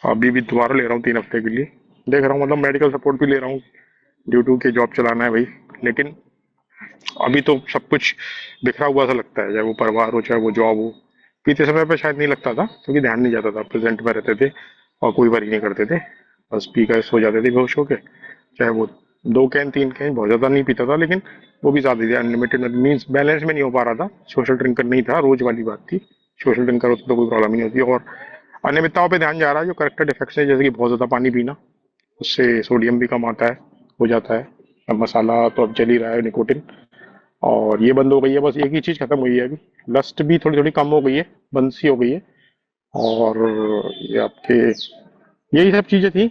अभी भी दोबारा ले रहा हूँ 3 हफ्ते के लिए, देख रहा हूँ, मतलब मेडिकल सपोर्ट भी ले रहा हूँ ड्यू टू के जॉब चलाना है भाई। लेकिन अभी तो सब कुछ बिखरा हुआ सा लगता है, चाहे वो परिवार हो, चाहे वो जॉब हो। बीते समय पे शायद नहीं लगता था क्योंकि ध्यान नहीं जाता था, प्रेजेंट में रहते थे और कोई वरी नहीं करते थे, बस पी कर सो जाते थे बेहोश होके। चाहे वो 2 कैन 3 कैन, बहुत ज़्यादा नहीं पीता था, लेकिन वो भी ज़्यादा थी, अनलिमिटेड मीन्स बैलेंस में नहीं हो पा रहा था। सोशल ड्रिंकर नहीं था, रोज वाली बात थी। सोशल ड्रिंकर होता तो कोई प्रॉब्लम नहीं होती। और अनियमितताओं पे ध्यान जा रहा है, जो करेक्टर डिफेक्ट्स है, जैसे कि बहुत ज़्यादा पानी पीना, उससे सोडियम भी कम आता है, हो जाता है। अब मसाला तो अब चल ही रहा है, निकोटिन, और ये बंद हो गई है। बस एक ही चीज़ खत्म हुई है अभी, लस्ट भी थोड़ी थोड़ी कम हो गई है, बंद सी हो गई है। और ये आपके यही सब चीज़ें थी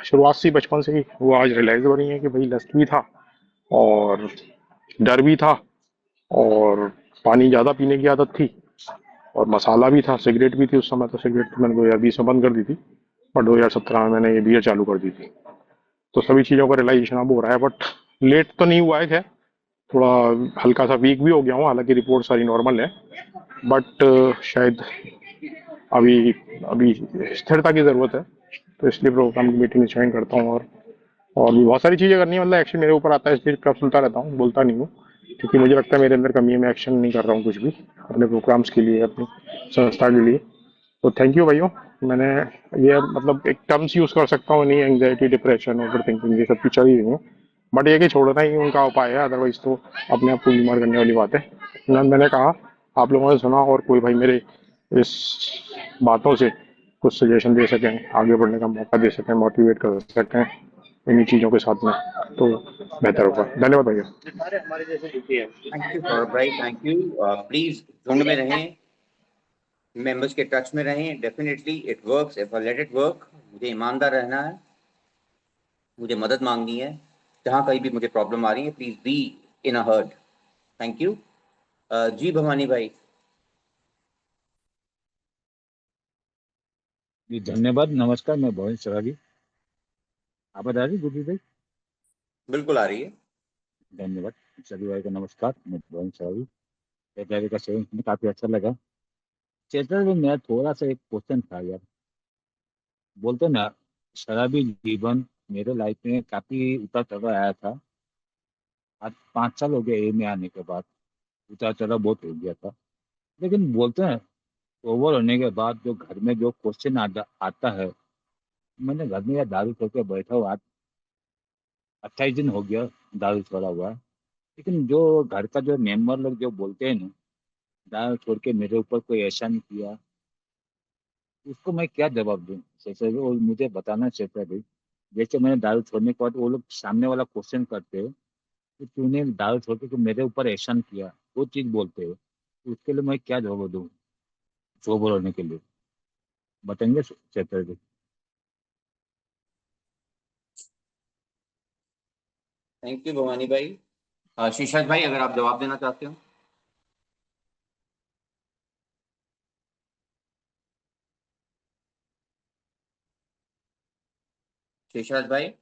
शुरुआत से ही, बचपन से ही। वो आज रियलाइज़ हो रही है कि भाई लस्ट भी था और डर भी था और पानी ज़्यादा पीने की आदत थी और मसाला भी था, सिगरेट भी थी उस समय। तो सिगरेट तो मैंने 2020 में बंद कर दी थी और 2017 में मैंने ये बियर चालू कर दी थी। तो सभी चीज़ों का रियलाइजेशन अब हो रहा है, बट लेट तो नहीं हुआ है। खैर थोड़ा हल्का सा वीक भी हो गया हूँ, हालांकि रिपोर्ट सारी नॉर्मल है, बट शायद अभी अभी स्थिरता की ज़रूरत है। तो इसलिए प्रोग्राम की मीटिंग ज्वाइन करता हूँ और भी बहुत सारी चीज़ें करनी है। मतलब एक्शन मेरे ऊपर आता है, इसलिए चुपचाप सुनता रहता हूँ, बोलता नहीं हूँ, क्योंकि मुझे लगता है मेरे अंदर कमी है। मैं एक्शन नहीं कर रहा हूँ कुछ भी अपने प्रोग्राम्स के लिए, अपनी संस्था के लिए। तो थैंक यू भाइयों। मैंने ये मतलब एक टर्म्स यूज़ कर सकता हूँ, नहीं एंग्जाइटी, डिप्रेशन, ओवर थिंकिंग, ये सब चीज़ चल ही रही है, बट ये कि छोड़ना ही उनका उपाय है, अदरवाइज तो अपने आप को बीमार करने वाली बात है। मैंने कहा आप लोगों ने सुना और कोई भाई मेरे इस बातों से कुछ सजेशन दे सकें, आगे बढ़ने का मौका दे सकें, मोटिवेट कर सकें इन्हीं चीज़ों के साथ में, तो बेहतर होगा। धन्यवाद भैया। थैंक यू सौरभ भाई, थैंक यू। प्लीज झुंड में रहें, मेंबर्स के टच में रहें। Definitely it works if I let it work. मुझे ईमानदार रहना है, मुझे मदद मांगनी है। जहाँ कहीं भी मुझे प्रॉब्लम आ रही है, please be in a hurt. Thank you. जी भवानी भाई। जी धन्यवाद। नमस्कार, मैं भवन सरागी। आवाज आ रही गुरु भाई? बिल्कुल आ रही है। धन्यवाद। सभी भाई को नमस्कार, मैं भवन सरागी। चैतन्य का सेवन सुनने काफी अच्छा लगा। चैतन्य में मेरा थोड़ा सा एक क्वेश्चन था यार। बोलते ना, शराबी जीवन मेरे लाइफ में काफी उतार चढ़ाव आया था। आज 5 साल हो गए ए में आने के बाद। उतार चढ़ाव बहुत हो गया था, लेकिन बोलते हैं ओवर होने के बाद जो घर में जो क्वेश्चन आता है। मैंने घर में यार दारू छोड़ के बैठा हुआ आज 28 दिन हो गया, दारू छोड़ा हुआ है। लेकिन जो घर का जो मेंबर लोग जो बोलते हैं ना, दारू छोड़ के मेरे ऊपर कोई ऐसा नहीं किया, उसको मैं क्या जवाब दूं? जैसे वो मुझे बताना चाहता है भाई। जैसे मैंने दारू छोड़ने के बाद वो लोग सामने वाला क्वेश्चन करते हैं कि तूने दारू छोड़ के तो मेरे ऊपर एहसान किया, वो चीज बोलते हैं। तो उसके लिए मैं क्या जवाब दूं सोबर होने के लिए? बताएंगे चैतर जी? थैंक यू भवानी भाई। शीर्षद भाई, अगर आप जवाब देना चाहते हो। शीर्षद भाई।